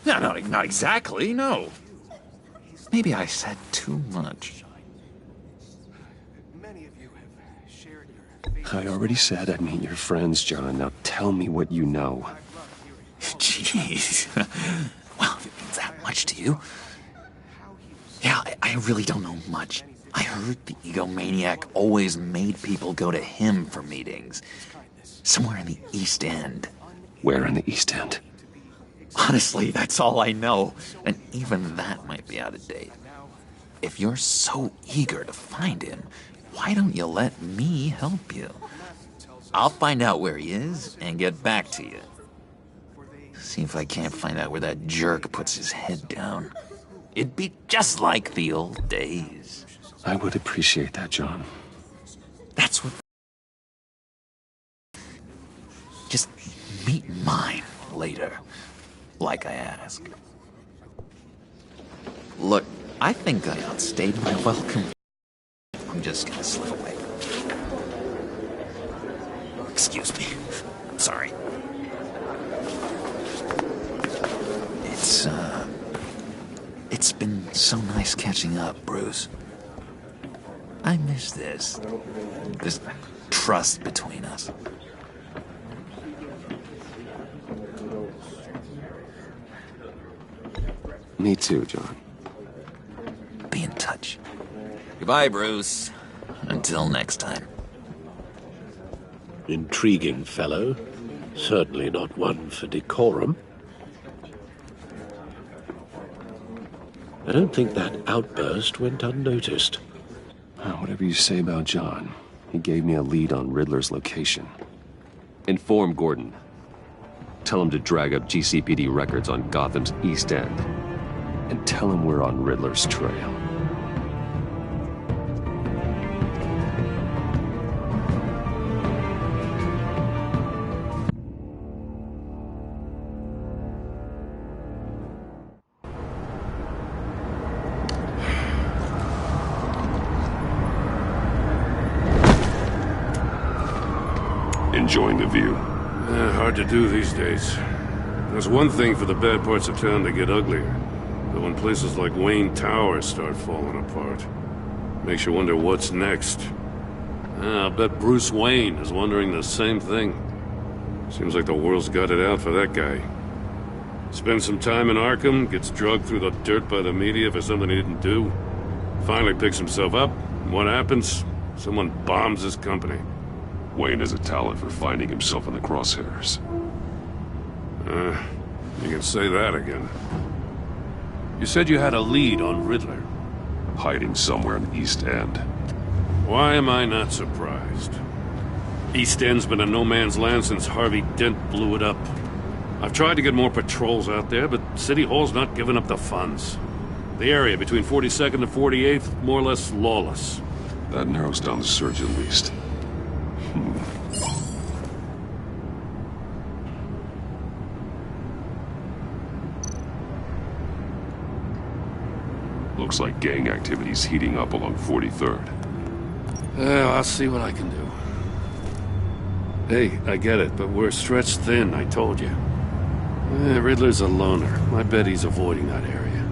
No, not exactly, no. Maybe I said too much. I already said I'd meet your friends, John. Now tell me what you know. Jeez. Well, if it means that much to you. Yeah, I really don't know much. I heard the egomaniac always made people go to him for meetings. Somewhere in the East End. Where in the East End? Honestly, that's all I know. And even that might be out of date. If you're so eager to find him, why don't you let me help you? I'll find out where he is and get back to you. See if I can't find out where that jerk puts his head down. It'd be just like the old days. I would appreciate that, John. That's what... Just meet mine later, like I asked. Look, I think I outstayed my welcome. I'm just gonna slip away. Excuse me. Sorry. It's been so nice catching up, Bruce. I miss this trust between us. Me too, John. Be in touch. Goodbye, Bruce. Until next time. Intriguing fellow. Certainly not one for decorum. I don't think that outburst went unnoticed. Whatever you say about John, he gave me a lead on Riddler's location. Inform Gordon. Tell him to drag up GCPD records on Gotham's East End. And tell him we're on Riddler's trail. Enjoying the view. Hard to do these days. There's one thing for the bad parts of town to get uglier, but when places like Wayne Tower start falling apart, makes you wonder what's next. I'll bet Bruce Wayne is wondering the same thing. Seems like the world's got it out for that guy. Spends some time in Arkham, gets drugged through the dirt by the media for something he didn't do. Finally picks himself up, and what happens? Someone bombs his company. Wayne has a talent for finding himself in the crosshairs. You can say that again. You said you had a lead on Riddler. Hiding somewhere in the East End. Why am I not surprised? East End's been a no-man's land since Harvey Dent blew it up. I've tried to get more patrols out there, but City Hall's not giving up the funds. The area between 42nd and 48th, more or less lawless. That narrows down the search at least. Looks like gang activity's heating up along 43rd. Well, I'll see what I can do. Hey, I get it, but we're stretched thin, I told you. Riddler's a loner. I bet he's avoiding that area.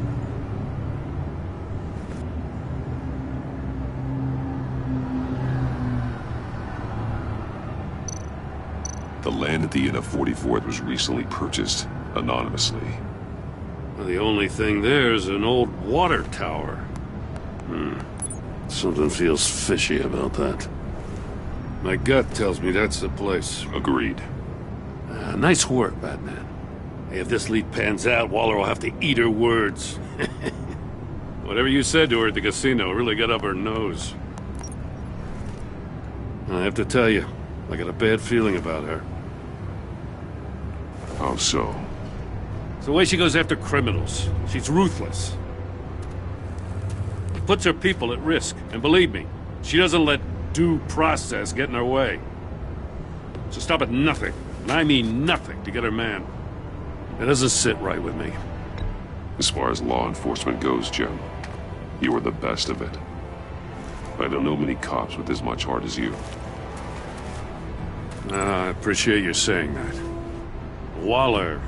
The land at the end of 44th was recently purchased anonymously. Well, the only thing there is an old water tower. Something feels fishy about that. My gut tells me that's the place. Agreed. Nice work, Batman. Hey, if this lead pans out, Waller will have to eat her words. Whatever you said to her at the casino really got up her nose. I have to tell you, I got a bad feeling about her. How so? It's the way she goes after criminals. She's ruthless. Puts her people at risk. And believe me, she doesn't let due process get in her way. She'll stop at nothing, and I mean nothing, to get her man. It doesn't sit right with me. As far as law enforcement goes, Jim, you were the best of it. I don't know many cops with as much heart as you. I appreciate you saying that. Waller,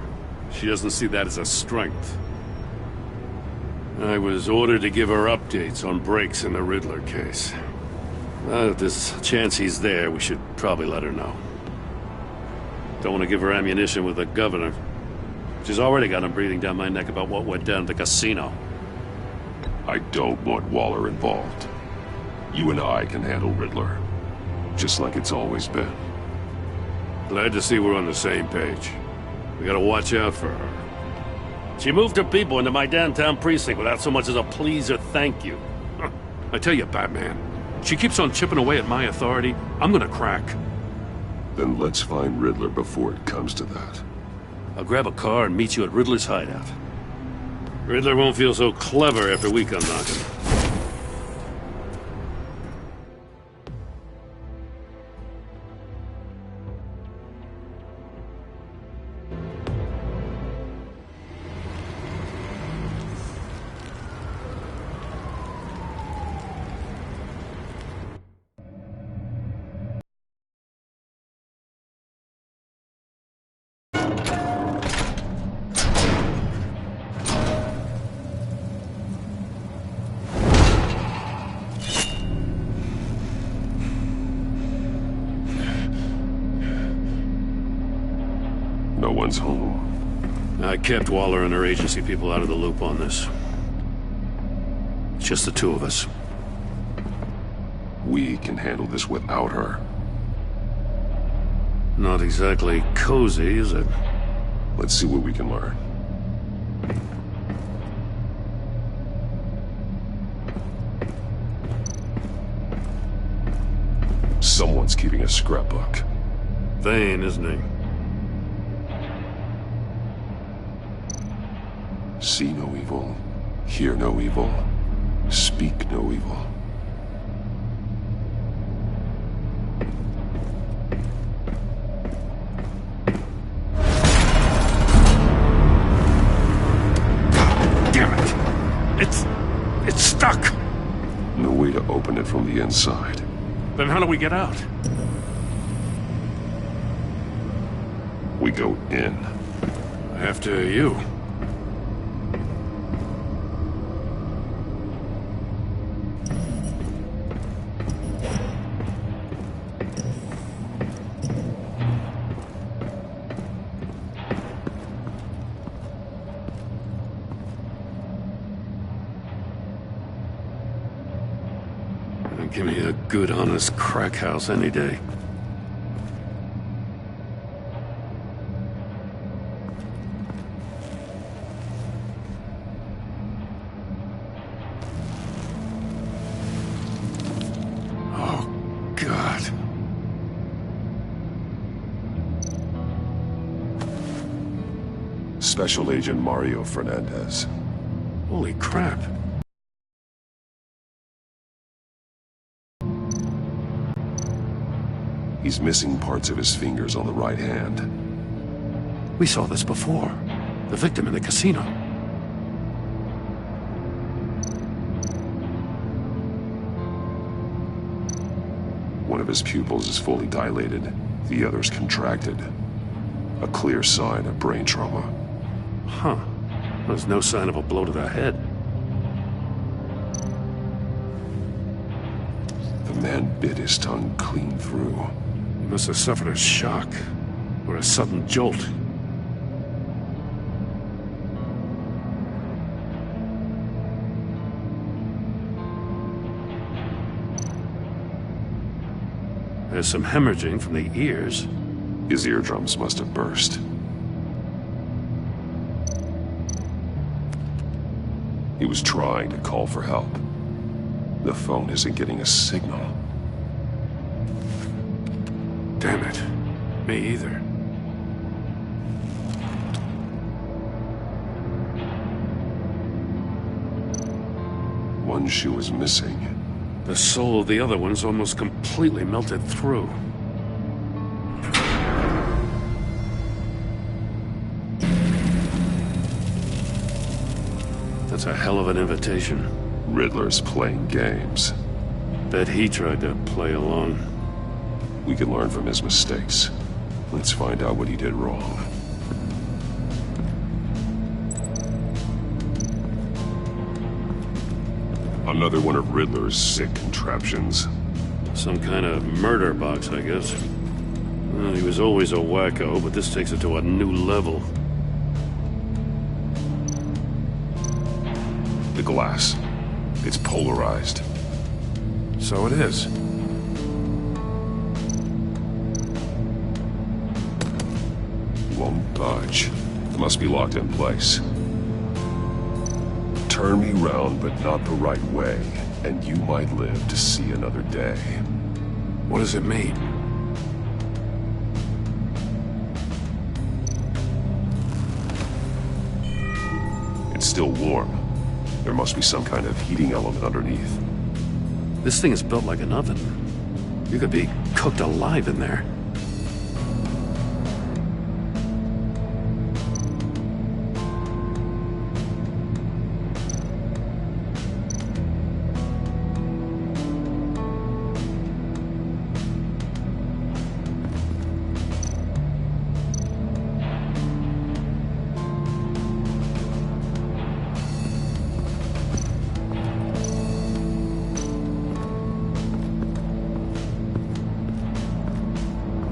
she doesn't see that as a strength. I was ordered to give her updates on breaks in the Riddler case. If there's a chance he's there, we should probably let her know. Don't want to give her ammunition with the governor. She's already got him breathing down my neck about what went down at the casino. I don't want Waller involved. You and I can handle Riddler, just like it's always been. Glad to see we're on the same page. We gotta watch out for her. She moved her people into my downtown precinct without so much as a please or thank you. I tell you, Batman, she keeps on chipping away at my authority, I'm gonna crack. Then let's find Riddler before it comes to that. I'll grab a car and meet you at Riddler's hideout. Riddler won't feel so clever after we come knocking. No one's home. I kept Waller and her agency people out of the loop on this. It's just the two of us. We can handle this without her. Not exactly cozy, is it? Let's see what we can learn. Someone's keeping a scrapbook. Vane, isn't he? See no evil, hear no evil, speak no evil. Damn it! It's stuck! No way to open it from the inside. Then how do we get out? We go in. I After you. Give me a good, honest crack house any day. Oh, God. Special Agent Mario Fernandez. Holy crap. He's missing parts of his fingers on the right hand. We saw this before. The victim in the casino. One of his pupils is fully dilated, the other's contracted. A clear sign of brain trauma. Huh. There's no sign of a blow to the head. The man bit his tongue clean through. He must have suffered a shock, or a sudden jolt. There's some hemorrhaging from the ears. His eardrums must have burst. He was trying to call for help. The phone isn't getting a signal. Damn it. Me either. One shoe is missing. The sole of the other one's almost completely melted through. That's a hell of an invitation. Riddler's playing games. Bet he tried to play along. We can learn from his mistakes. Let's find out what he did wrong. Another one of Riddler's sick contraptions. Some kind of murder box, I guess. Well, he was always a wacko, but this takes it to a new level. The glass. It's polarized. So it is. Won't budge. It must be locked in place. Turn me round, but not the right way, and you might live to see another day. What does it mean? It's still warm. There must be some kind of heating element underneath. This thing is built like an oven. You could be cooked alive in there.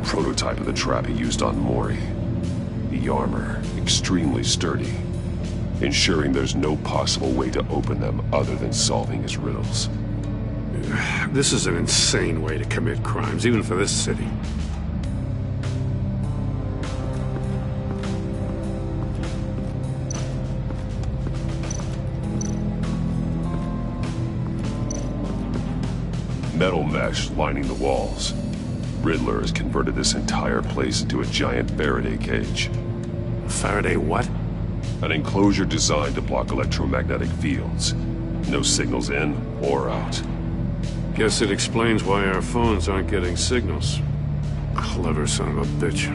Prototype of the trap he used on Mori. The armor, extremely sturdy, ensuring there's no possible way to open them other than solving his riddles. This is an insane way to commit crimes, even for this city. Metal mesh lining the walls. Riddler has converted this entire place into a giant Faraday cage. Faraday what? An enclosure designed to block electromagnetic fields. No signals in or out. Guess it explains why our phones aren't getting signals. Clever son of a bitch.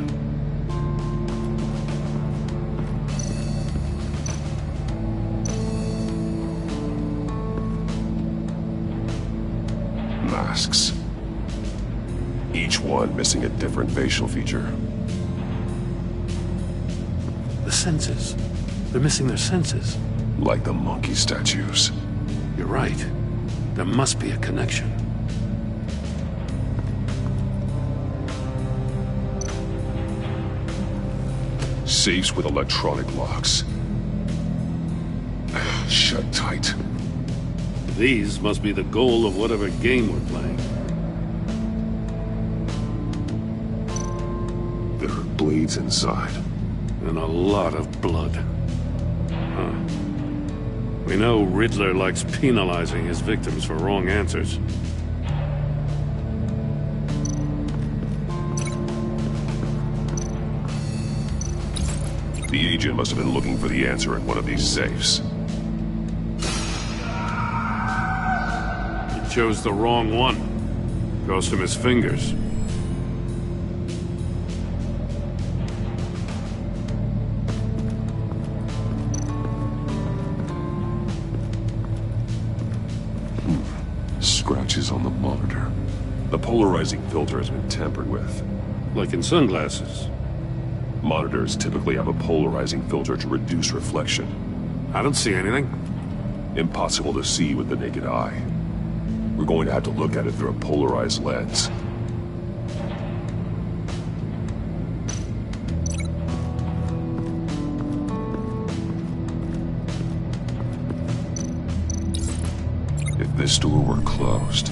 Masks. Each one missing a different facial feature. The senses. They're missing their senses. Like the monkey statues. You're right. There must be a connection. Safes with electronic locks. Shut tight. These must be the goal of whatever game we're playing. There are blades inside. And a lot of blood. Huh. We know Riddler likes penalizing his victims for wrong answers. The agent must have been looking for the answer in one of these safes. He chose the wrong one. Cost him his fingers. Scratches on the monitor. The polarizing filter has been tampered with. Like in sunglasses. Monitors typically have a polarizing filter to reduce reflection. I don't see anything. Impossible to see with the naked eye. We're going to have to look at it through a polarized lens. If this door were closed,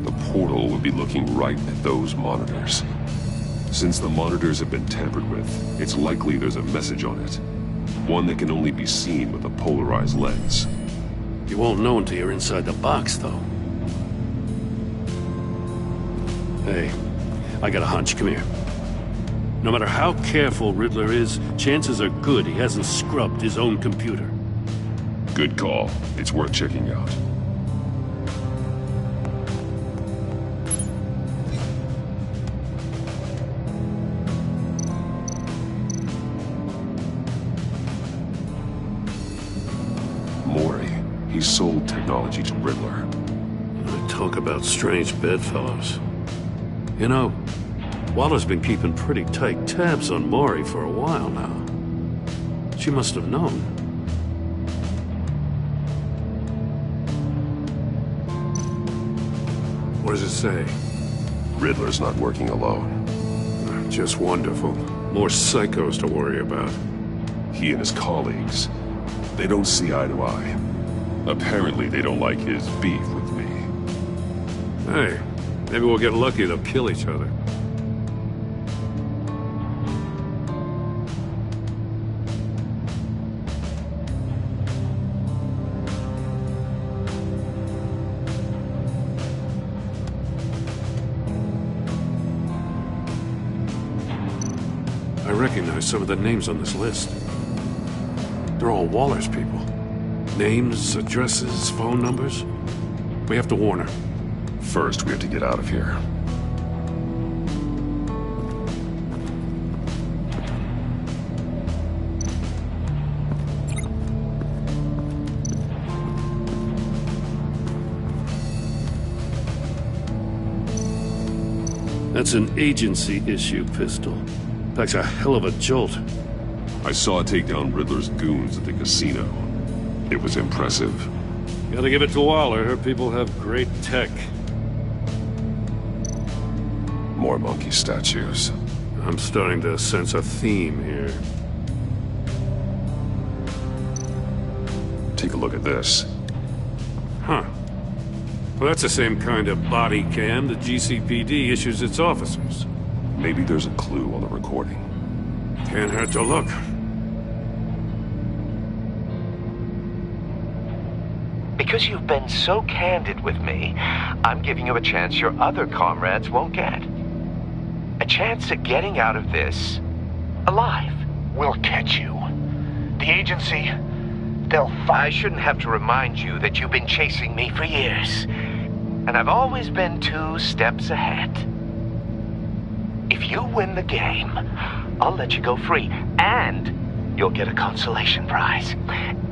the portal would be looking right at those monitors. Since the monitors have been tampered with, it's likely there's a message on it. One that can only be seen with a polarized lens. You won't know until you're inside the box, though. Hey, I got a hunch. Come here. No matter how careful Riddler is, chances are good he hasn't scrubbed his own computer. Good call. It's worth checking out. He sold technology to Riddler. Talk about strange bedfellows. You know, Waller's been keeping pretty tight tabs on Maury for a while now. She must have known. What does it say? Riddler's not working alone. Just wonderful. More psychos to worry about. He and his colleagues, they don't see eye to eye. Apparently, they don't like his beef with me. Hey, maybe we'll get lucky. They'll kill each other. I recognize some of the names on this list. They're all Waller's people. Names, addresses, phone numbers. We have to warn her. First, we have to get out of here. That's an agency-issue pistol. Packs a hell of a jolt. I saw it take down Riddler's goons at the casino. It was impressive. Gotta give it to Waller. Her people have great tech. More monkey statues. I'm starting to sense a theme here. Take a look at this. Huh. Well, that's the same kind of body cam the GCPD issues its officers. Maybe there's a clue on the recording. Can't hurt to look. Because you've been so candid with me, I'm giving you a chance your other comrades won't get. A chance at getting out of this alive. We'll catch you. The agency, they'll find... I shouldn't have to remind you that you've been chasing me for years. And I've always been 2 steps ahead. If you win the game, I'll let you go free. And you'll get a consolation prize.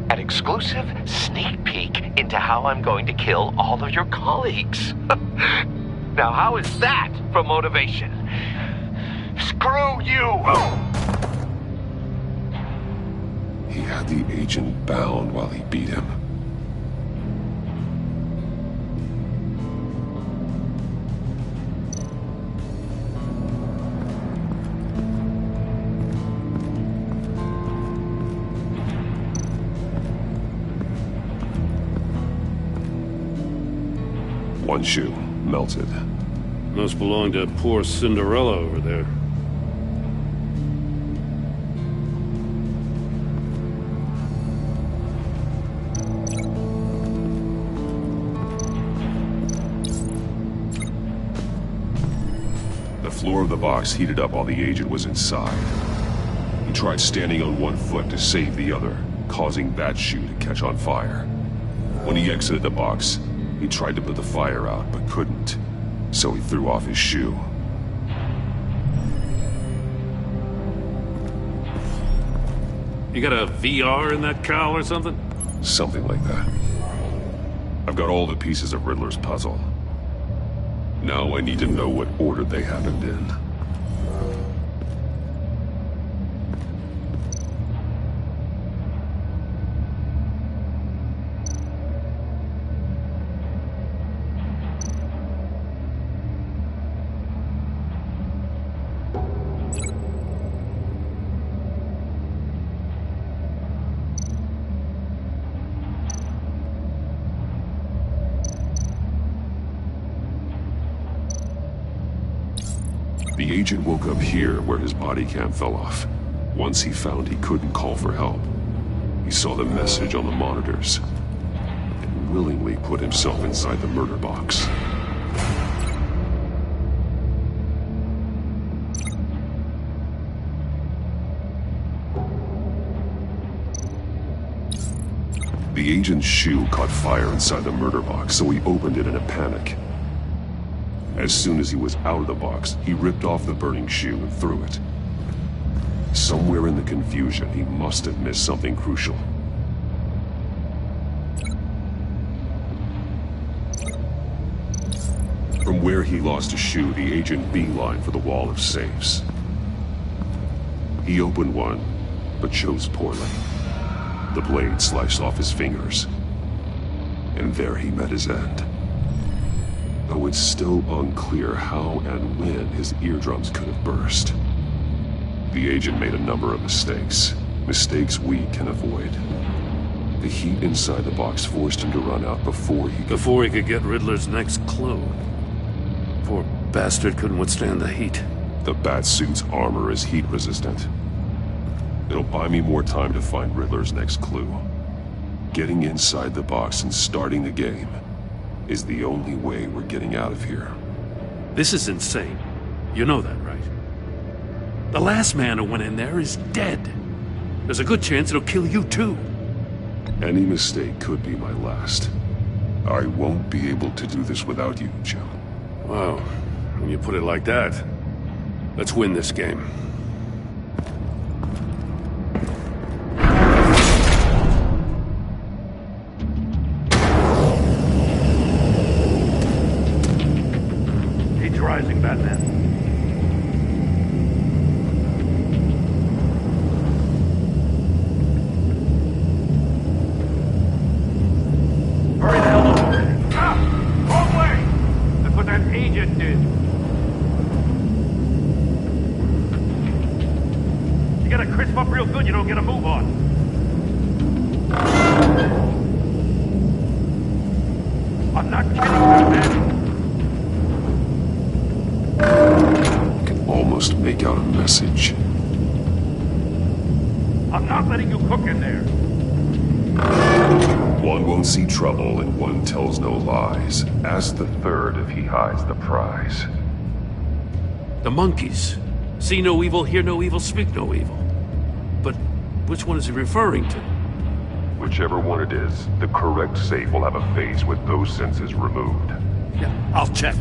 An exclusive sneak peek into how I'm going to kill all of your colleagues. Now, how is that for motivation? Screw you! He had the agent bound while he beat him. One shoe, melted. Must belong to poor Cinderella over there. The floor of the box heated up while the agent was inside. He tried standing on one foot to save the other, causing that shoe to catch on fire. When he exited the box, he tried to put the fire out, but couldn't, so he threw off his shoe. You got a VR in that cowl or something? Something like that. I've got all the pieces of Riddler's puzzle. Now I need to know what order they happened in. The agent woke up here where his body cam fell off. Once he found he couldn't call for help, he saw the message on the monitors and willingly put himself inside the murder box. The agent's shoe caught fire inside the murder box, so he opened it in a panic. As soon as he was out of the box, he ripped off the burning shoe and threw it. Somewhere in the confusion, he must have missed something crucial. From where he lost a shoe, the agent beelined for the wall of safes. He opened one, but chose poorly. The blade sliced off his fingers, and there he met his end. Though it's still unclear how and when his eardrums could have burst. The agent made a number of mistakes. Mistakes we can avoid. The heat inside the box forced him to run out before he could get Riddler's next clue. Poor bastard couldn't withstand the heat. The Batsuit's armor is heat resistant. It'll buy me more time to find Riddler's next clue. Getting inside the box and starting the game is the only way we're getting out of here. This is insane. You know that, right? The last man who went in there is dead. There's a good chance it'll kill you too. Any mistake could be my last. I won't be able to do this without you, Joe. Wow, when you put it like that, let's win this game. Rising, Batman. Hurry the hell up already. Ah! Wrong way! That's what that agent did. You gotta crisp up real good, you don't get a move on. I'm not kidding, Batman. I can almost make out a message. I'm not letting you cook in there. One won't see trouble and one tells no lies. Ask the third if he hides the prize. The monkeys. See no evil, hear no evil, speak no evil. But which one is he referring to? Whichever one it is, the correct safe will have a face with those senses removed. Yeah, I'll check.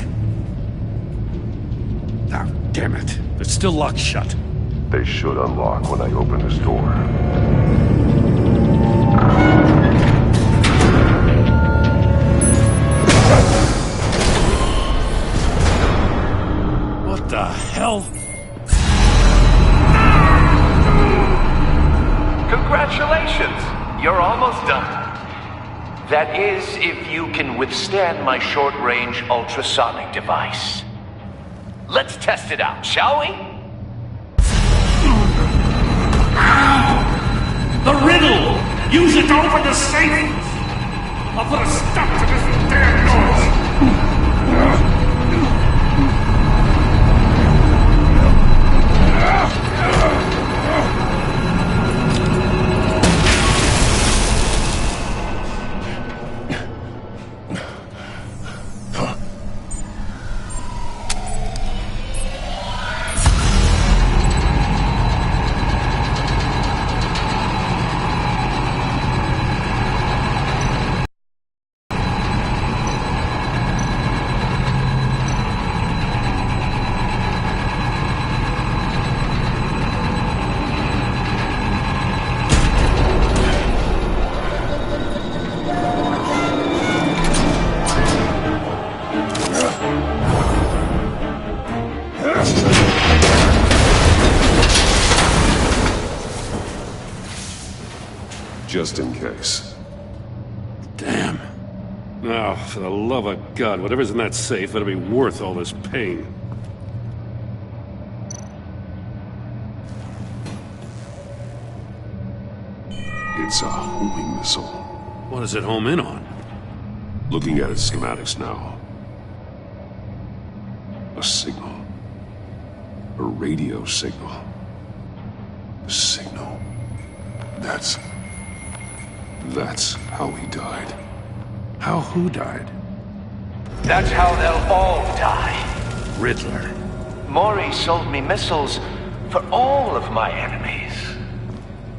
Ah, damn it. It's still locked shut. They should unlock when I open this door. What the hell? Congratulations! That is, if you can withstand my short-range ultrasonic device. Let's test it out, shall we? The riddle! Use it to open the safe! I'll put a stop to this damn noise! Just in case. Damn. Oh, for the love of God, whatever's in that safe better be worth all this pain. It's a homing missile. What does it home in on? Looking at its schematics now. A signal. A radio signal. A signal. That's how he died. How who died? That's how they'll all die. Riddler. Mori sold me missiles for all of my enemies.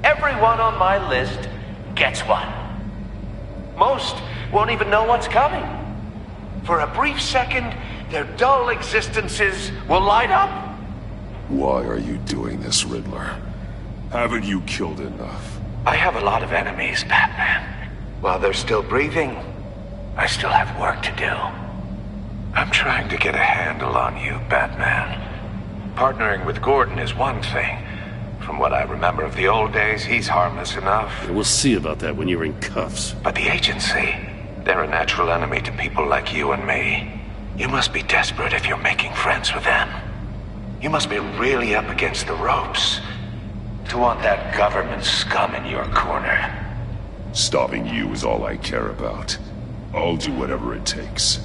Everyone on my list gets one. Most won't even know what's coming. For a brief second, their dull existences will light up. Why are you doing this, Riddler? Haven't you killed enough? I have a lot of enemies, Batman. While they're still breathing, I still have work to do. I'm trying to get a handle on you, Batman. Partnering with Gordon is one thing. From what I remember of the old days, he's harmless enough. Yeah, we'll see about that when you're in cuffs. But the agency, they're a natural enemy to people like you and me. You must be desperate if you're making friends with them. You must be really up against the ropes to want that government scum in your corner. Stopping you is all I care about. I'll do whatever it takes.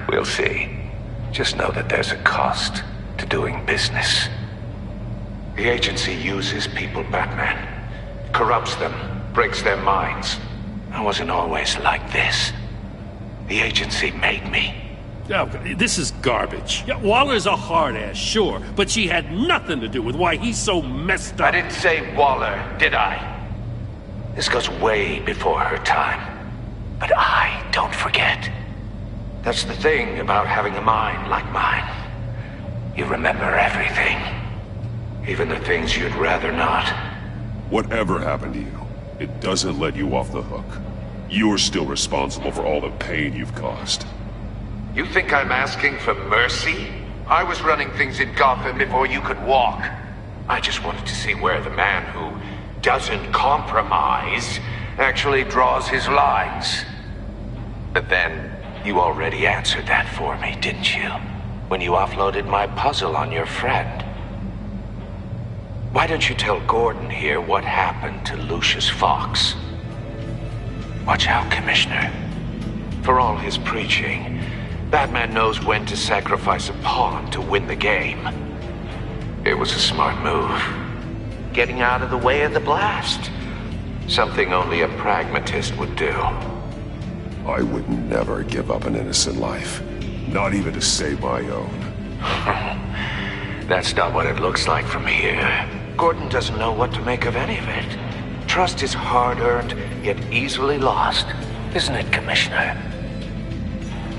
We'll see. Just know that there's a cost to doing business. The agency uses people, Batman. Corrupts them, breaks their minds. I wasn't always like this. The agency made me. Oh, this is garbage. Yeah, Waller's a hard-ass, sure, but she had nothing to do with why he's so messed up. I didn't say Waller, did I? This goes way before her time. But I don't forget. That's the thing about having a mind like mine. You remember everything. Even the things you'd rather not. Whatever happened to you, it doesn't let you off the hook. You're still responsible for all the pain you've caused. You think I'm asking for mercy? I was running things in Gotham before you could walk. I just wanted to see where the man who doesn't compromise actually draws his lines. But then, you already answered that for me, didn't you? When you offloaded my puzzle on your friend. Why don't you tell Gordon here what happened to Lucius Fox? Watch out, Commissioner. For all his preaching, Batman knows when to sacrifice a pawn to win the game. It was a smart move. Getting out of the way of the blast. Something only a pragmatist would do. I would never give up an innocent life. Not even to save my own. That's not what it looks like from here. Gordon doesn't know what to make of any of it. Trust is hard-earned, yet easily lost. Isn't it, Commissioner?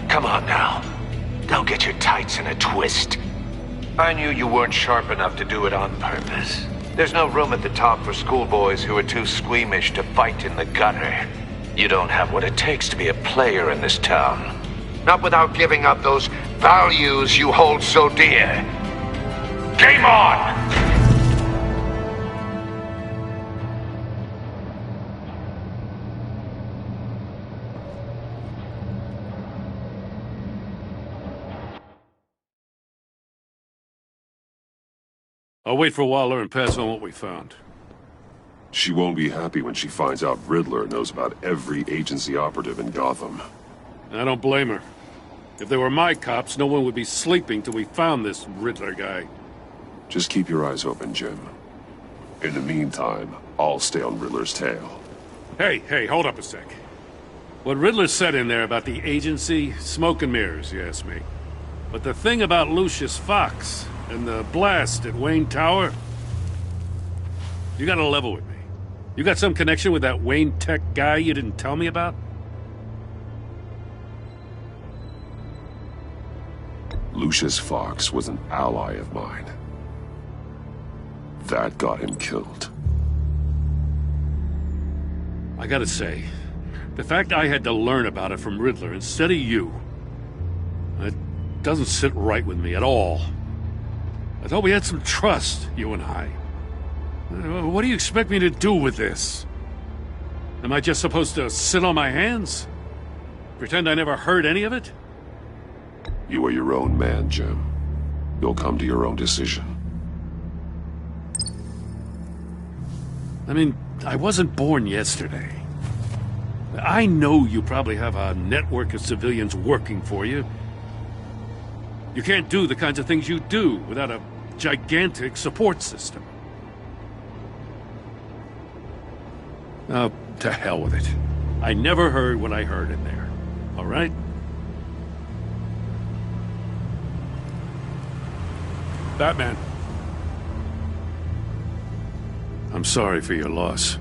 Come on now. Don't get your tights in a twist. I knew you weren't sharp enough to do it on purpose. There's no room at the top for schoolboys who are too squeamish to fight in the gutter. You don't have what it takes to be a player in this town. Not without giving up those values you hold so dear. Game on! I'll wait for Waller and pass on what we found. She won't be happy when she finds out Riddler knows about every agency operative in Gotham. I don't blame her. If they were my cops, no one would be sleeping till we found this Riddler guy. Just keep your eyes open, Jim. In the meantime, I'll stay on Riddler's tail. Hey, hold up a sec. What Riddler said in there about the agency, smoke and mirrors, you ask me. But the thing about Lucius Fox and the blast at Wayne Tower, you gotta level with me. You got some connection with that Wayne Tech guy you didn't tell me about? Lucius Fox was an ally of mine. That got him killed. I gotta say, the fact I had to learn about it from Riddler instead of you, it doesn't sit right with me at all. I thought we had some trust, you and I. What do you expect me to do with this? Am I just supposed to sit on my hands? Pretend I never heard any of it? You are your own man, Jim. You'll come to your own decision. I mean, I wasn't born yesterday. I know you probably have a network of civilians working for you. You can't do the kinds of things you do without a gigantic support system. Oh, to hell with it. I never heard what I heard in there. All right? Batman. I'm sorry for your loss.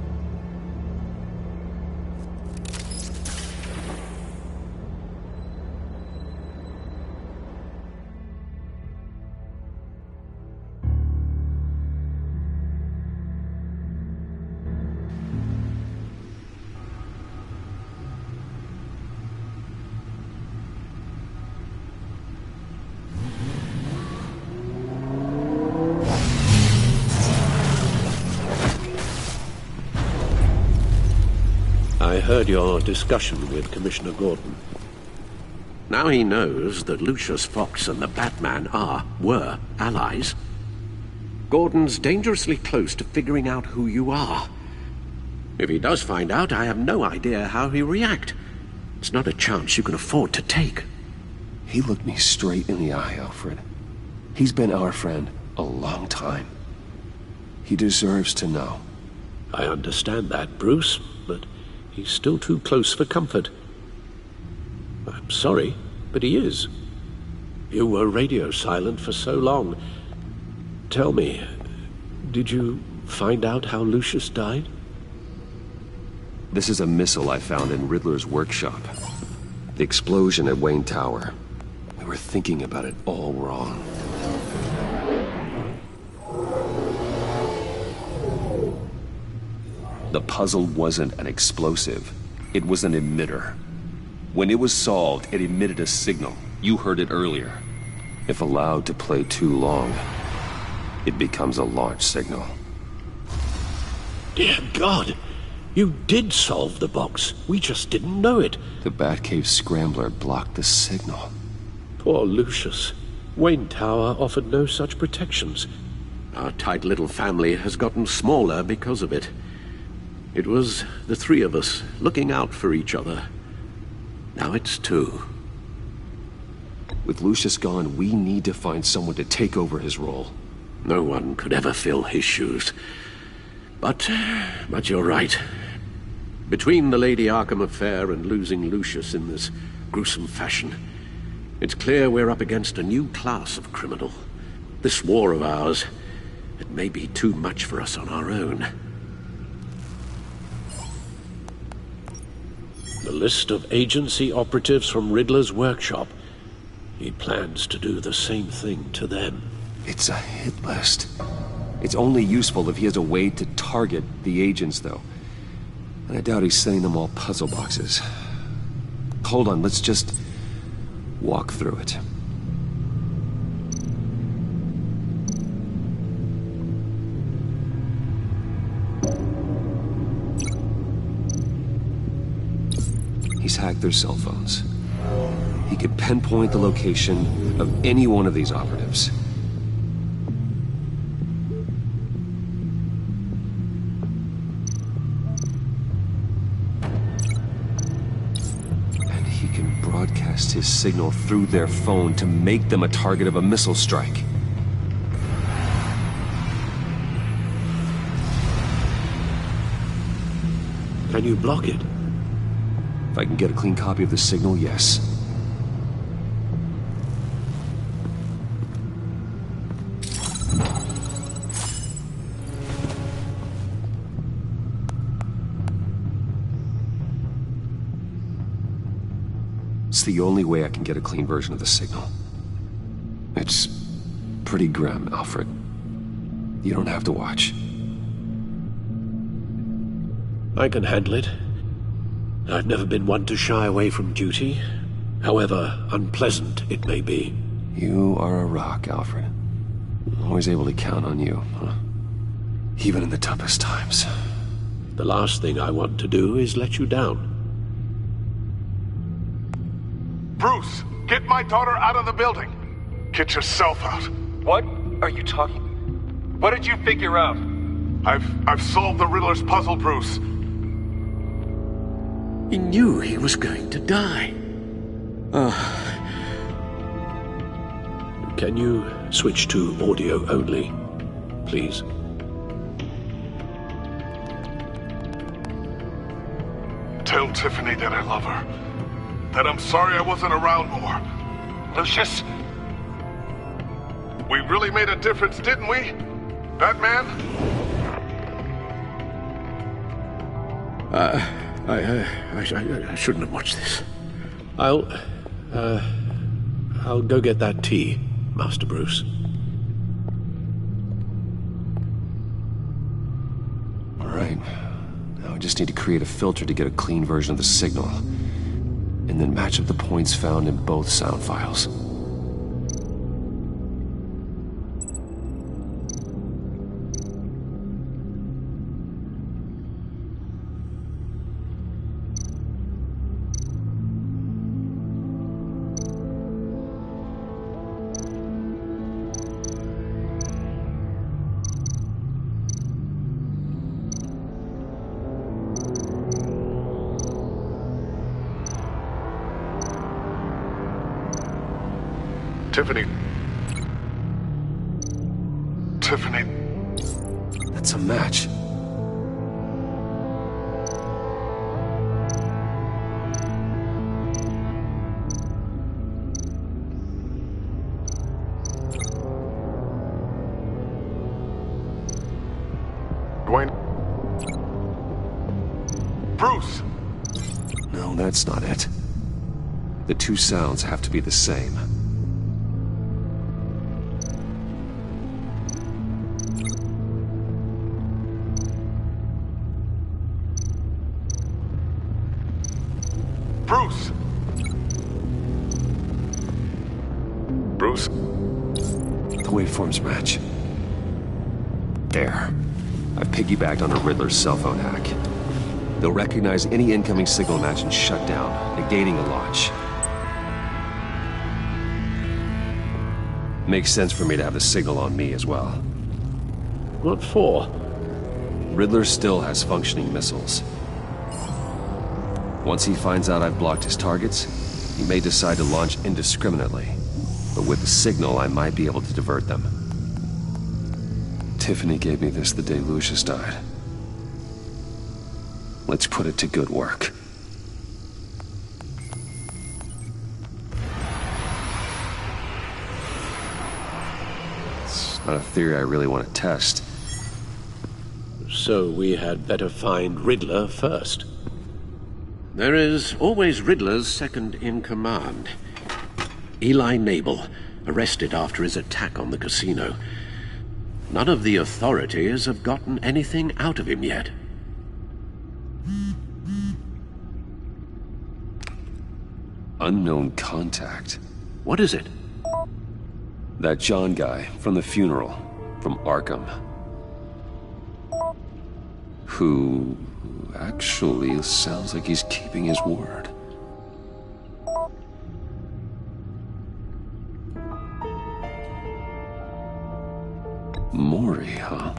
I heard your discussion with Commissioner Gordon. Now he knows that Lucius Fox and the Batman were allies. Gordon's dangerously close to figuring out who you are. If he does find out, I have no idea how he'll react. It's not a chance you can afford to take. He looked me straight in the eye, Alfred. He's been our friend a long time. He deserves to know. I understand that, Bruce, but he's still too close for comfort. I'm sorry, but he is. You were radio silent for so long. Tell me, did you find out how Lucius died? This is a missile I found in Riddler's workshop. The explosion at Wayne Tower. We were thinking about it all wrong. The puzzle wasn't an explosive. It was an emitter. When it was solved, it emitted a signal. You heard it earlier. If allowed to play too long, it becomes a launch signal. Dear God! You did solve the box. We just didn't know it. The Batcave scrambler blocked the signal. Poor Lucius. Wayne Tower offered no such protections. Our tight little family has gotten smaller because of it. It was the three of us looking out for each other. Now it's two. With Lucius gone, we need to find someone to take over his role. No one could ever fill his shoes. But you're right. Between the Lady Arkham affair and losing Lucius in this gruesome fashion, it's clear we're up against a new class of criminal. This war of ours, it may be too much for us on our own. The list of agency operatives from Riddler's workshop. He plans to do the same thing to them. It's a hit list. It's only useful if he has a way to target the agents, though. And I doubt he's sending them all puzzle boxes. Hold on, let's just walk through it. He's hacked their cell phones. He could pinpoint the location of any one of these operatives. broadcast his signal through their phone to make them a target of a missile strike. Can you block it? If I can get a clean copy of the signal, yes. It's the only way I can get a clean version of the signal. It's pretty grim, Alfred. You don't have to watch. I can handle it. I've never been one to shy away from duty, however unpleasant it may be. You are a rock, Alfred. Always able to count on you, huh? Even in the toughest times. The last thing I want to do is let you down. Bruce, get my daughter out of the building. Get yourself out. What are you talking? What did you figure out? I've solved the Riddler's puzzle, Bruce. He knew he was going to die. Can you switch to audio only, please? Tell Tiffany that I love her. That I'm sorry I wasn't around more. Lucius? We really made a difference, didn't we? Batman? I shouldn't have watched this. I'll go get that tea, Master Bruce. All right. Now I just need to create a filter to get a clean version of the signal. And then match up the points found in both sound files. Tiffany. Tiffany. That's a match. Dwayne. Bruce! No, that's not it. The two sounds have to be the same. Bruce! Bruce? The waveforms match. There. I've piggybacked on a Riddler's cell phone hack. They'll recognize any incoming signal match and shut down, negating a launch. Makes sense for me to have the signal on me as well. What for? Riddler still has functioning missiles. Once he finds out I've blocked his targets, he may decide to launch indiscriminately. But with the signal, I might be able to divert them. Tiffany gave me this the day Lucius died. Let's put it to good work. It's not a theory I really want to test. So we had better find Riddler first. There is always Riddler's second-in-command. Eli Nabel, arrested after his attack on the casino. None of the authorities have gotten anything out of him yet. Unknown contact. What is it? That John guy from the funeral, from Arkham. Who actually sounds like he's keeping his word. Mori, huh?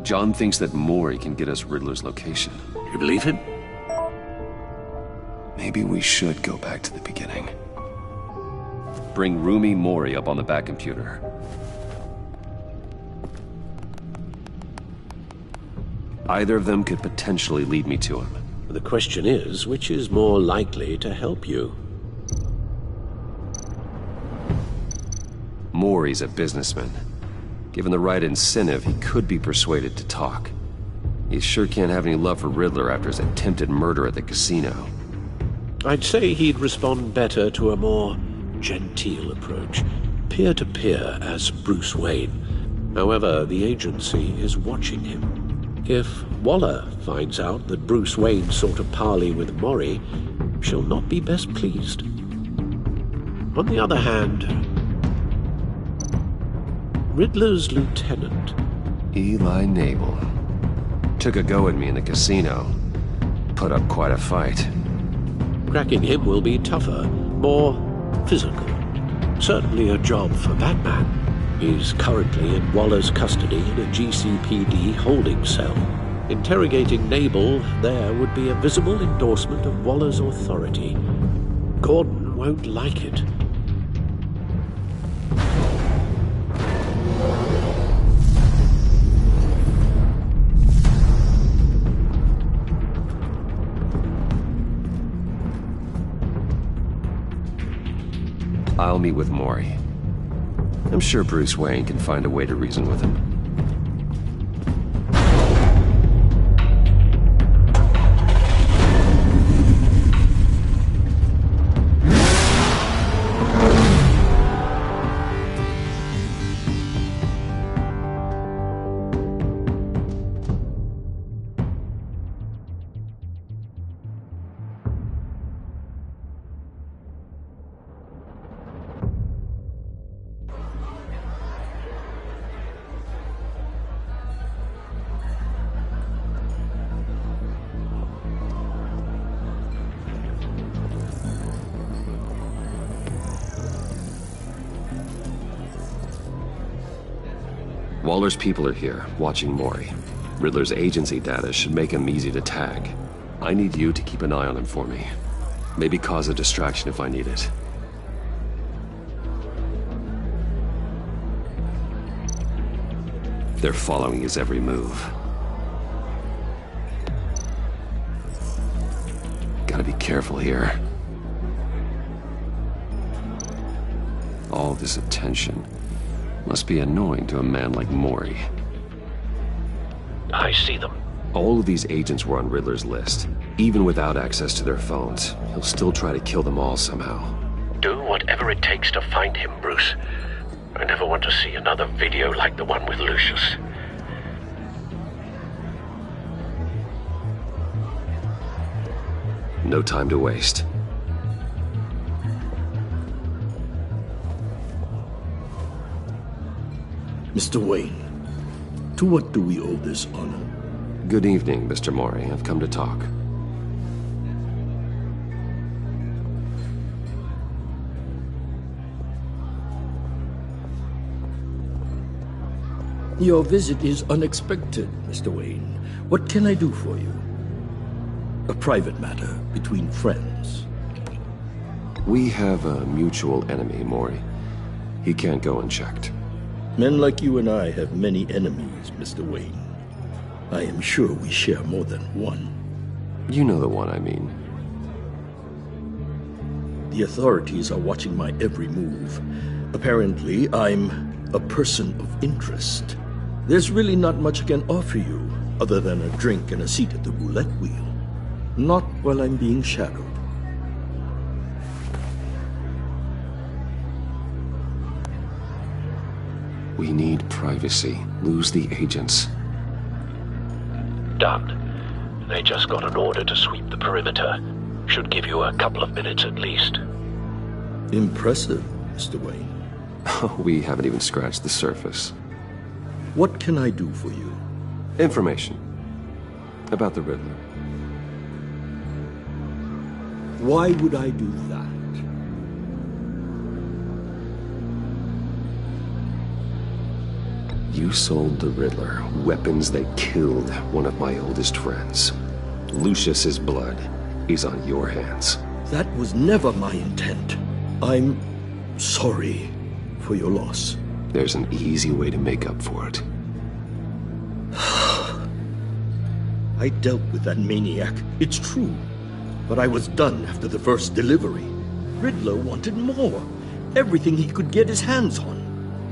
John thinks that Mori can get us Riddler's location. You believe him? Maybe we should go back to the beginning. Bring Rumi Mori up on the back computer. Either of them could potentially lead me to him. The question is, which is more likely to help you? Mori's a businessman. Given the right incentive, he could be persuaded to talk. He sure can't have any love for Riddler after his attempted murder at the casino. I'd say he'd respond better to a more genteel approach, peer-to-peer as Bruce Wayne. However, the agency is watching him. If Waller finds out that Bruce Wayne sought a parley with Mori, she'll not be best pleased. On the other hand, Riddler's lieutenant, Eli Nabel, took a go at me in the casino. Put up quite a fight. Cracking him will be tougher, more physical. Certainly a job for Batman. He's currently in Waller's custody in a GCPD holding cell. Interrogating Nabel there would be a visible endorsement of Waller's authority. Gordon won't like it. I'll meet with Mori. I'm sure Bruce Wayne can find a way to reason with him. Waller's people are here, watching Mori. Riddler's agency data should make him easy to tag. I need you to keep an eye on him for me. Maybe cause a distraction if I need it. They're following his every move. Gotta be careful here. All this attention must be annoying to a man like Mori. I see them. All of these agents were on Riddler's list. Even without access to their phones, he'll still try to kill them all somehow. Do whatever it takes to find him, Bruce. I never want to see another video like the one with Lucius. No time to waste. Mr. Wayne, to what do we owe this honor? Good evening, Mr. Mori. I've come to talk. Your visit is unexpected, Mr. Wayne. What can I do for you? A private matter between friends. We have a mutual enemy, Mori. He can't go unchecked. Men like you and I have many enemies, Mr. Wayne. I am sure we share more than one. You know the one I mean. The authorities are watching my every move. Apparently, I'm a person of interest. There's really not much I can offer you, other than a drink and a seat at the roulette wheel. Not while I'm being shadowed. We need privacy. Lose the agents. Done. They just got an order to sweep the perimeter. Should give you a couple of minutes at least. Impressive, Mr. Wayne. We haven't even scratched the surface. What can I do for you? Information. About the Riddler. Why would I do that? You sold the Riddler weapons that killed one of my oldest friends. Lucius's blood is on your hands. That was never my intent. I'm sorry for your loss. There's an easy way to make up for it. I dealt with that maniac, it's true. But I was done after the first delivery. Riddler wanted more. Everything he could get his hands on.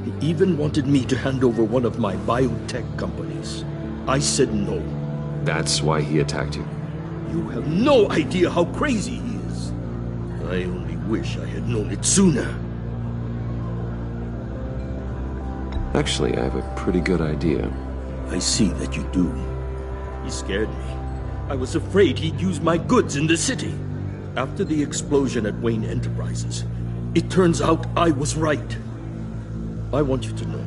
He even wanted me to hand over one of my biotech companies. I said no. That's why he attacked you? You have no idea how crazy he is. I only wish I had known it sooner. Actually, I have a pretty good idea. I see that you do. He scared me. I was afraid he'd use my goods in the city. After the explosion at Wayne Enterprises, it turns out I was right. I want you to know,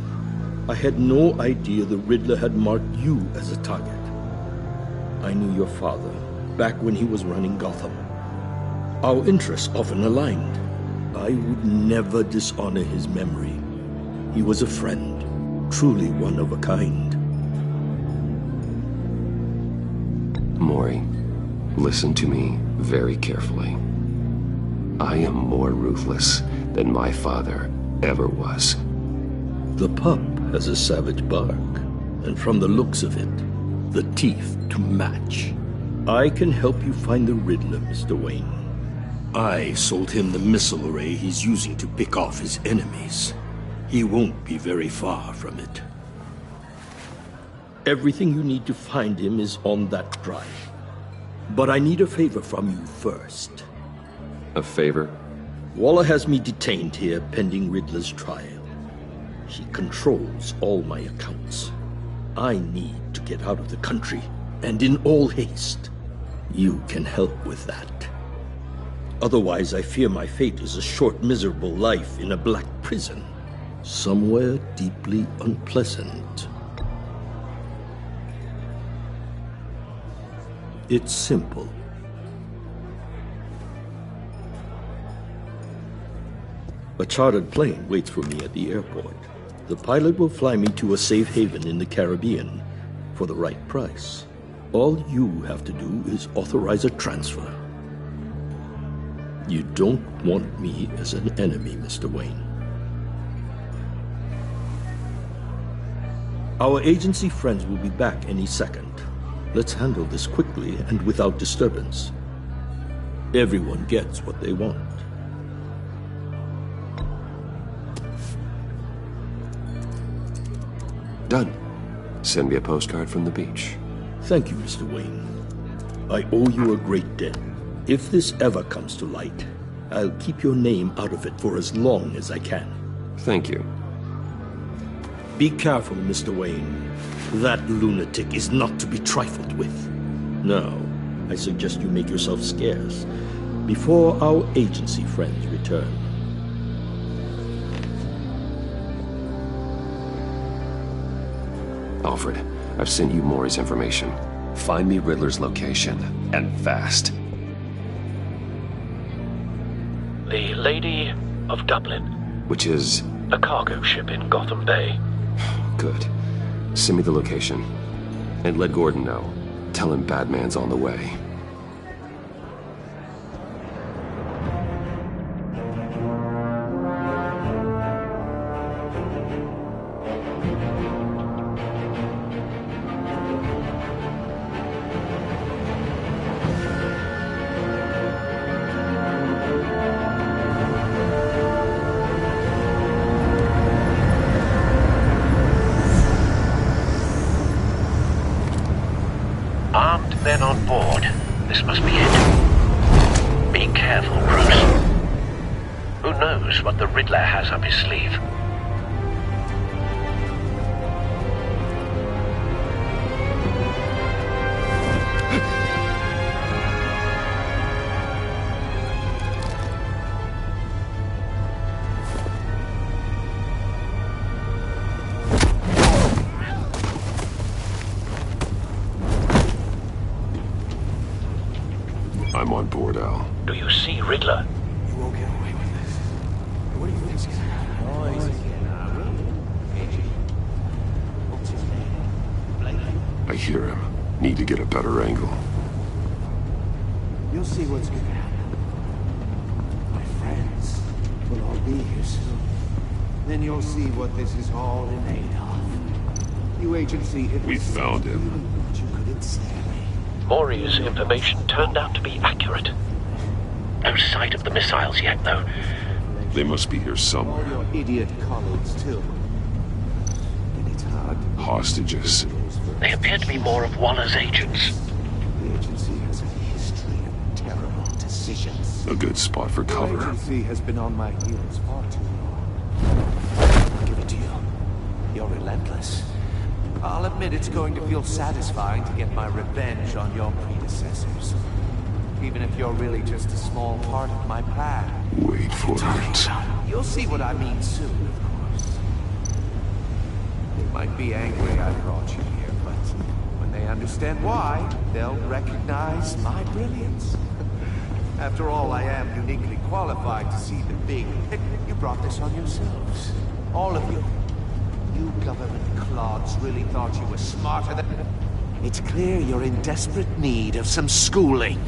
I had no idea the Riddler had marked you as a target. I knew your father back when he was running Gotham. Our interests often aligned. I would never dishonor his memory. He was a friend, truly one of a kind. Maury, listen to me very carefully. I am more ruthless than my father ever was. The pup has a savage bark, and from the looks of it, the teeth to match. I can help you find the Riddler, Mr. Wayne. I sold him the missile array he's using to pick off his enemies. He won't be very far from it. Everything you need to find him is on that drive. But I need a favor from you first. A favor? Waller has me detained here pending Riddler's trial. She controls all my accounts. I need to get out of the country, and in all haste. You can help with that. Otherwise, I fear my fate is a short, miserable life in a black prison. Somewhere deeply unpleasant. It's simple. A chartered plane waits for me at the airport. The pilot will fly me to a safe haven in the Caribbean for the right price. All you have to do is authorize a transfer. You don't want me as an enemy, Mr. Wayne. Our agency friends will be back any second. Let's handle this quickly and without disturbance. Everyone gets what they want. Done. Send me a postcard from the beach. Thank you, Mr. Wayne. I owe you a great debt. If this ever comes to light, I'll keep your name out of it for as long as I can. Thank you. Be careful, Mr. Wayne. That lunatic is not to be trifled with. Now, I suggest you make yourself scarce before our agency friends return. Alfred, I've sent you Maury's information. Find me Riddler's location, and fast. The Lady of Dublin. Which is? A cargo ship in Gotham Bay. Good. Send me the location. And let Gordon know. Tell him Batman's on the way. Armed men on board. This must be it. Be careful, Bruce. Who knows what the Riddler has up his sleeve? I'm on board, Al. Do you see Riddler? You won't get away with this. What do you think's gonna happen? hear him. Need to get a better angle. You'll see what's gonna happen. My friends will all be here soon. Then you'll see what this is all in aid of. You agency... We found him. But you couldn't stand me. Maury's information turned out to be accurate. No sight of the missiles yet, though. They must be here somewhere. All your idiot colleagues, too. And it's hard. Hostages. They appear to be more of Waller's agents. The agency has a history of terrible decisions. A good spot for cover. The agency has been on my heels far too long. I'll give it to you. You're relentless. I'll admit it's going to feel satisfying to get my revenge on your predecessors. Even if you're really just a small part of my plan. Wait for it. You'll see what I mean soon, of course. They might be angry I brought you here, but when they understand why, they'll recognize my brilliance. After all, I am uniquely qualified to see the big picture. You brought this on yourselves. All of you. You government clods really thought you were smarter than... It's clear you're in desperate need of some schooling.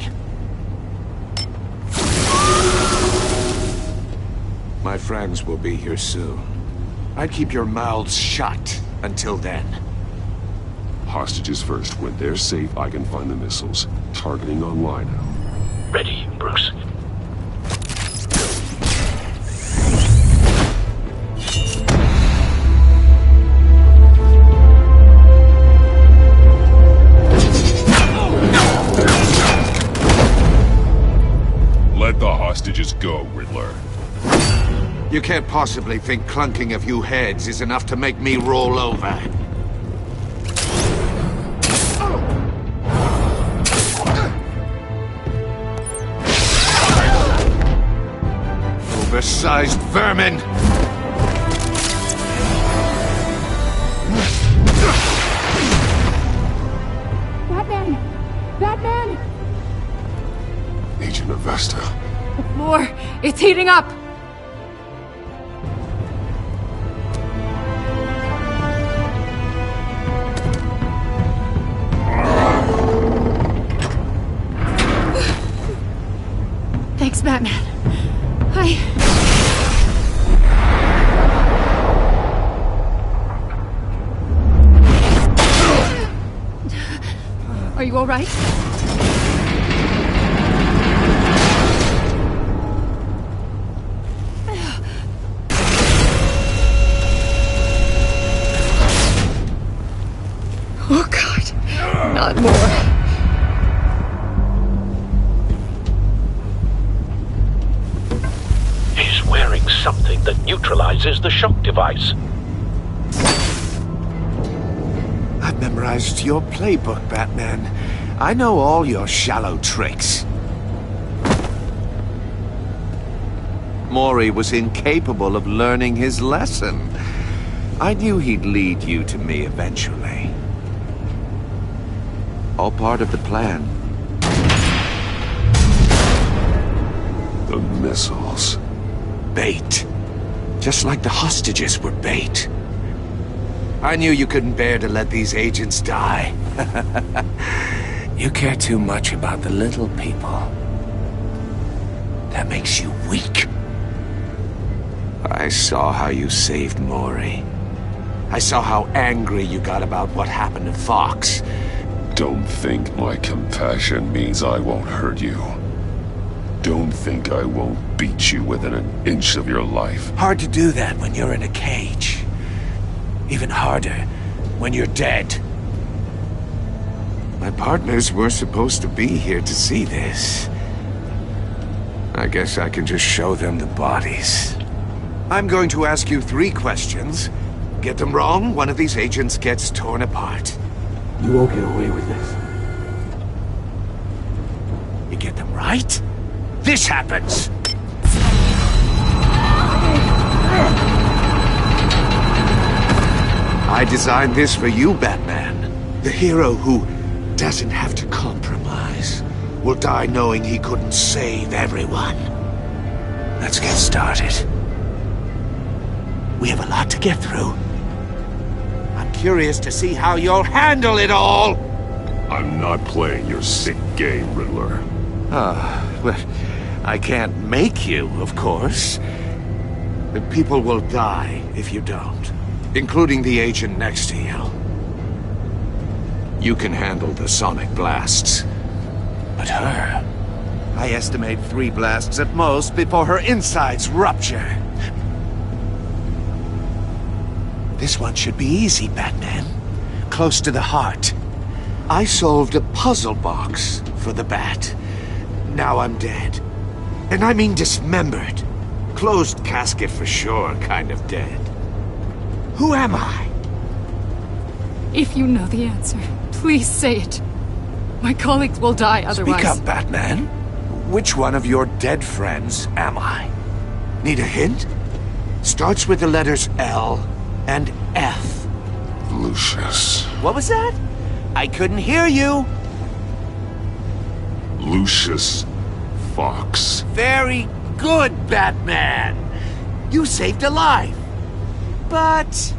My friends will be here soon. I'd keep your mouths shut until then. Hostages first. When they're safe, I can find the missiles. Targeting online now. Ready, Bruce. Let the hostages go, Riddler. You can't possibly think clunking a few heads is enough to make me roll over. Oversized vermin! Batman! Batman! Agent Avesta. The floor, it's heating up! Thanks, Batman. Are you all right? Oh, God. Not more. Wearing something that neutralizes the shock device. I've memorized your playbook, Batman. I know all your shallow tricks. Maury was incapable of learning his lesson. I knew he'd lead you to me eventually. All part of the plan. The missiles. Bait. Just like the hostages were bait. I knew you couldn't bear to let these agents die. You care too much about the little people. That makes you weak. I saw how you saved Maury. I saw how angry you got about what happened to Fox. Don't think my compassion means I won't hurt you. Don't think I won't beat you within an inch of your life. Hard to do that when you're in a cage. Even harder when you're dead. My partners were supposed to be here to see this. I guess I can just show them the bodies. I'm going to ask you 3 questions. Get them wrong, one of these agents gets torn apart. You won't get away with this. You get them right? This happens! I designed this for you, Batman. The hero who doesn't have to compromise will die knowing he couldn't save everyone. Let's get started. We have a lot to get through. I'm curious to see how you'll handle it all! I'm not playing your sick game, Riddler. Well, I can't make you, of course. The people will die if you don't, including the agent next to you. You can handle the sonic blasts. But her... I estimate 3 blasts at most before her insides rupture. This one should be easy, Batman. Close to the heart. I solved a puzzle box for the Bat. Now I'm dead. And I mean dismembered. Closed casket for sure, kind of dead. Who am I? If you know the answer, please say it. My colleagues will die otherwise. Speak up, Batman. Which one of your dead friends am I? Need a hint? Starts with the letters L and F. Lucius. What was that? I couldn't hear you. Lucius Fox. Very good, Batman. You saved a life. But...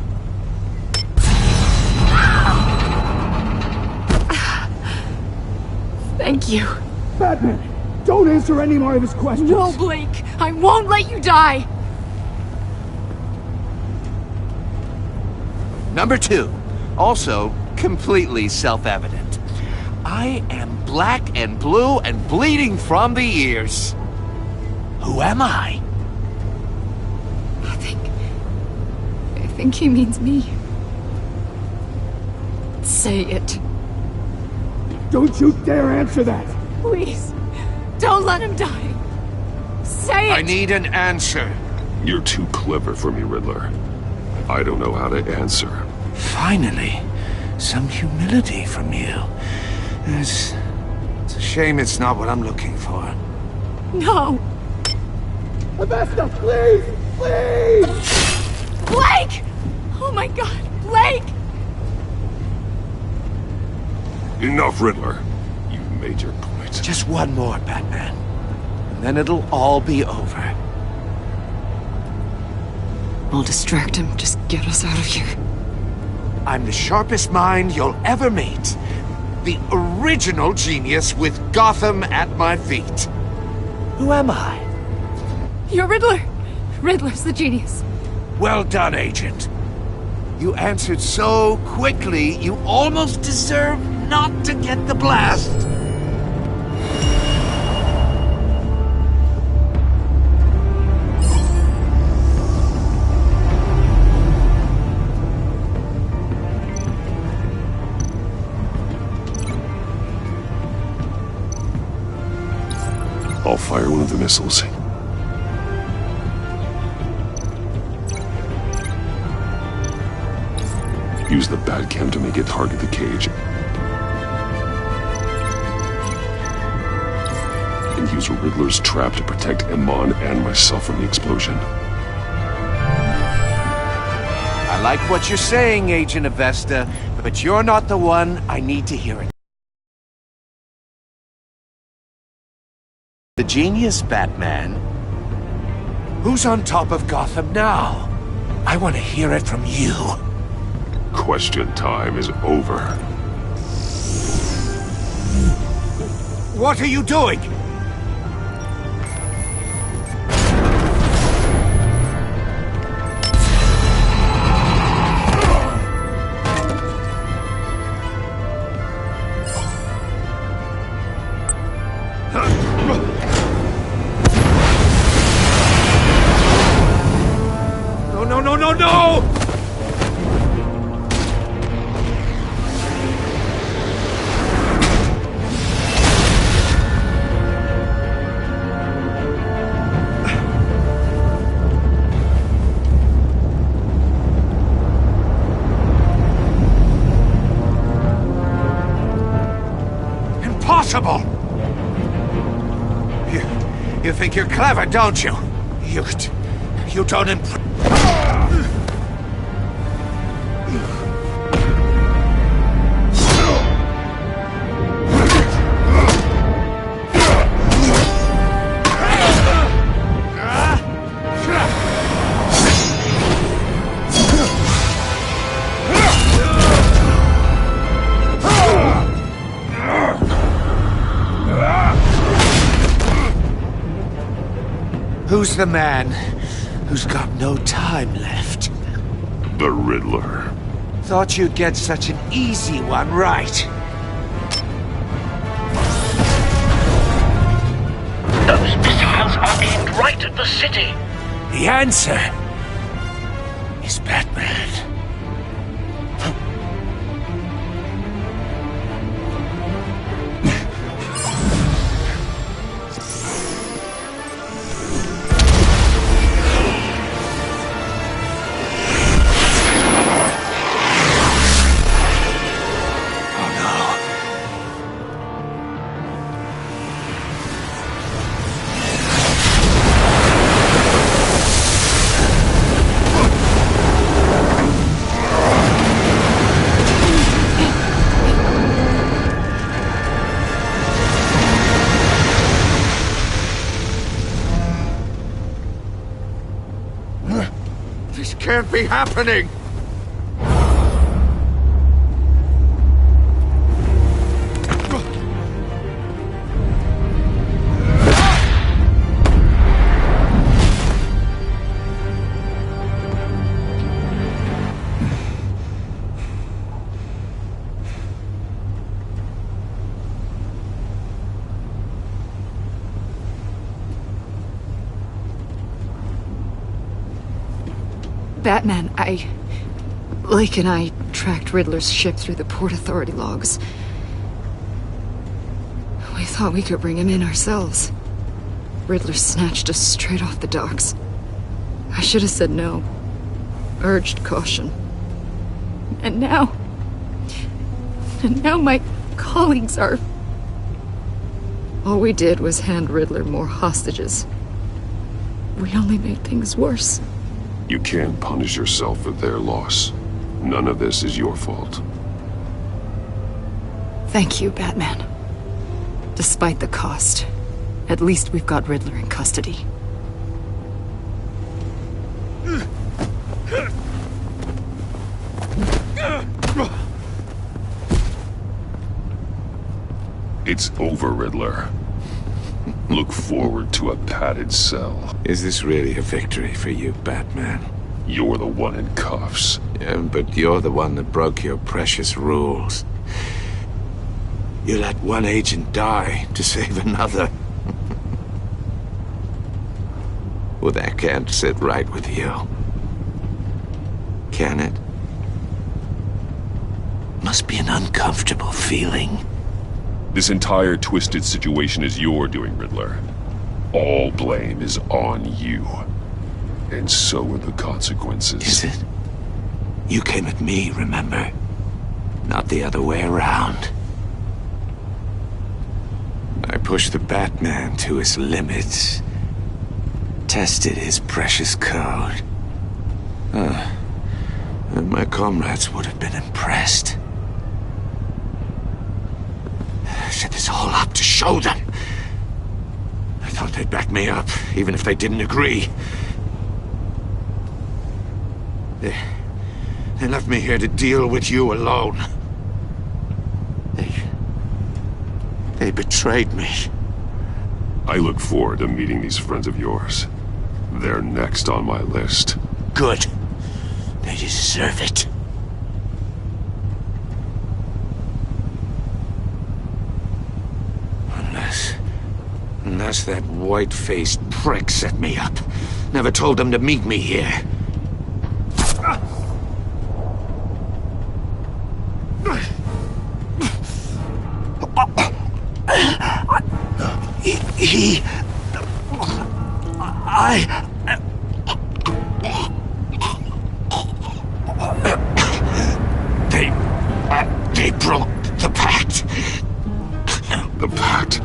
Thank you. Batman, don't answer any more of his questions. No, Blake. I won't let you die. Number 2. Also, completely self-evident. I am black and blue and bleeding from the ears. Who am I? I think he means me. Say it. Don't you dare answer that! Please, don't let him die. Say it! I need an answer. You're too clever for me, Riddler. I don't know how to answer. Finally, some humility from you. It's a shame it's not what I'm looking for. No! Avesta, please! Please! Blake! Oh my god, Blake! Enough, Riddler. You've made your point. Just one more, Batman. And then it'll all be over. We'll distract him. Just get us out of here. I'm the sharpest mind you'll ever meet. The original genius with Gotham at my feet. Who am I? You're Riddler. Riddler's the genius. Well done, Agent. You answered so quickly, you almost deserve not to get the blast. I'll fire one of the missiles. Use the Batcam to make it target the cage. And use Riddler's trap to protect Iman and myself from the explosion. I like what you're saying, Agent Avesta, but you're not the one I need to hear it. The genius Batman? Who's on top of Gotham now? I want to hear it from you. Question time is over. What are you doing? No! Impossible! You think you're clever, don't you? You don't Who's the man who's got no time left? The Riddler. Thought you'd get such an easy one right. Those missiles are aimed right at the city. The answer is Batman. This can't be happening! Batman, Lake and I tracked Riddler's ship through the Port Authority logs. We thought we could bring him in ourselves. Riddler snatched us straight off the docks. I should have said no. Urged caution. And now my colleagues are... All we did was hand Riddler more hostages. We only made things worse. You can't punish yourself for their loss. None of this is your fault. Thank you, Batman. Despite the cost, at least we've got Riddler in custody. It's over, Riddler. Look forward to a padded cell. Is this really a victory for you, Batman? You're the one in cuffs. Yeah, but you're the one that broke your precious rules. You let one agent die to save another. Well, that can't sit right with you. Can it? Must be an uncomfortable feeling. This entire twisted situation is your doing, Riddler. All blame is on you. And so are the consequences. Is it? You came at me, remember? Not the other way around. I pushed the Batman to his limits. Tested his precious code. And my comrades would have been impressed. Set this all up to show them. I thought they'd back me up, even if they didn't agree. They left me here to deal with you alone. They betrayed me. I look forward to meeting these friends of yours. They're next on my list. Good. They deserve it. Unless that white-faced prick set me up. Never told them to meet me here. They broke the pact. The pact?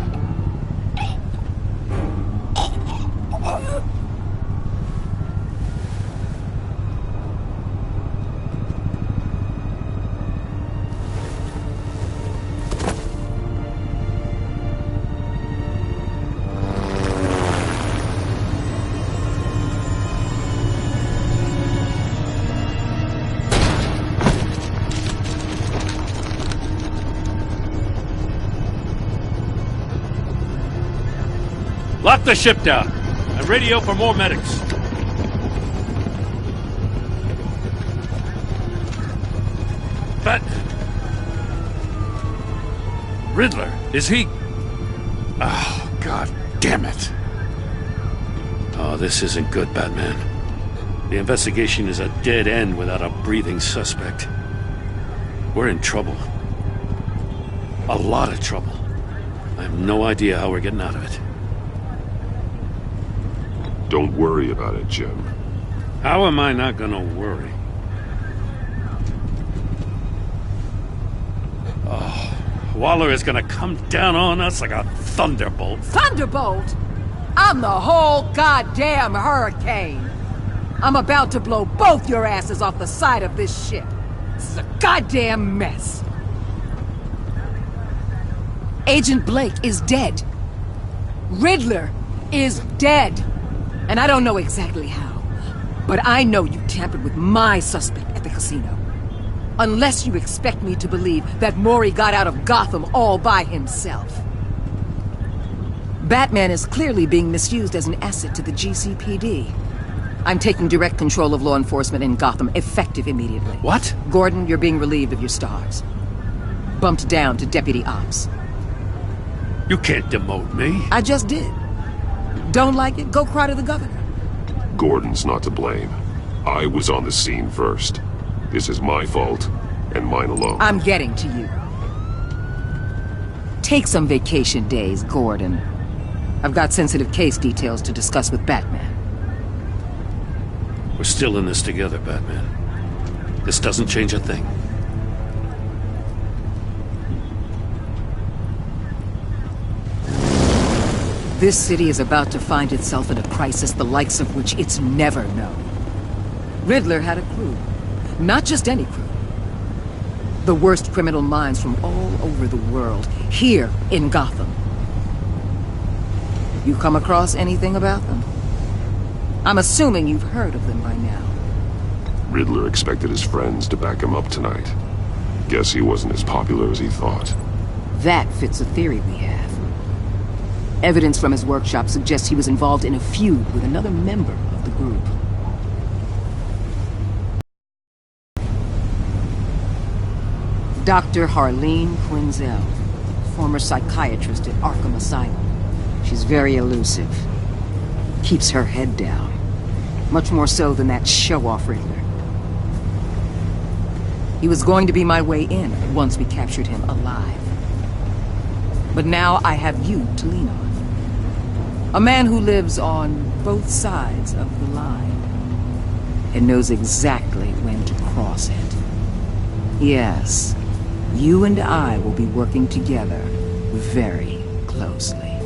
Lock the ship down, and Radio for more medics. Batman. Riddler, is he... Oh, God damn it. Oh, this isn't good, Batman. The investigation is a dead end without a breathing suspect. We're in trouble. A lot of trouble. I have no idea how we're getting out of it. Don't worry about it, Jim. How am I not gonna worry? Oh, Waller is gonna come down on us like a thunderbolt. Thunderbolt? I'm the whole goddamn hurricane. I'm about to blow both your asses off the side of this ship. This is a goddamn mess. Agent Blake is dead. Riddler is dead. And I don't know exactly how, but I know you tampered with my suspect at the casino. Unless you expect me to believe that Mori got out of Gotham all by himself. Batman is clearly being misused as an asset to the GCPD. I'm taking direct control of law enforcement in Gotham, effective immediately. What? Gordon, you're being relieved of your stars. Bumped down to Deputy Ops. You can't demote me. I just did. Don't like it? Go cry to the governor. Gordon's not to blame. I was on the scene first. This is my fault, and mine alone. I'm getting to you. Take some vacation days, Gordon. I've got sensitive case details to discuss with Batman. We're still in this together, Batman. This doesn't change a thing. This city is about to find itself in a crisis the likes of which it's never known. Riddler had a crew. Not just any crew. The worst criminal minds from all over the world, here in Gotham. You come across anything about them? I'm assuming you've heard of them by now. Riddler expected his friends to back him up tonight. Guess he wasn't as popular as he thought. That fits a theory we have. Evidence from his workshop suggests he was involved in a feud with another member of the group. Dr. Harleen Quinzel, former psychiatrist at Arkham Asylum. She's very elusive. Keeps her head down. Much more so than that show-off Riddler. He was going to be my way in once we captured him alive. But now I have you to lean on. A man who lives on both sides of the line and knows exactly when to cross it. Yes, you and I will be working together very closely.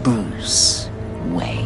Bruce Wayne.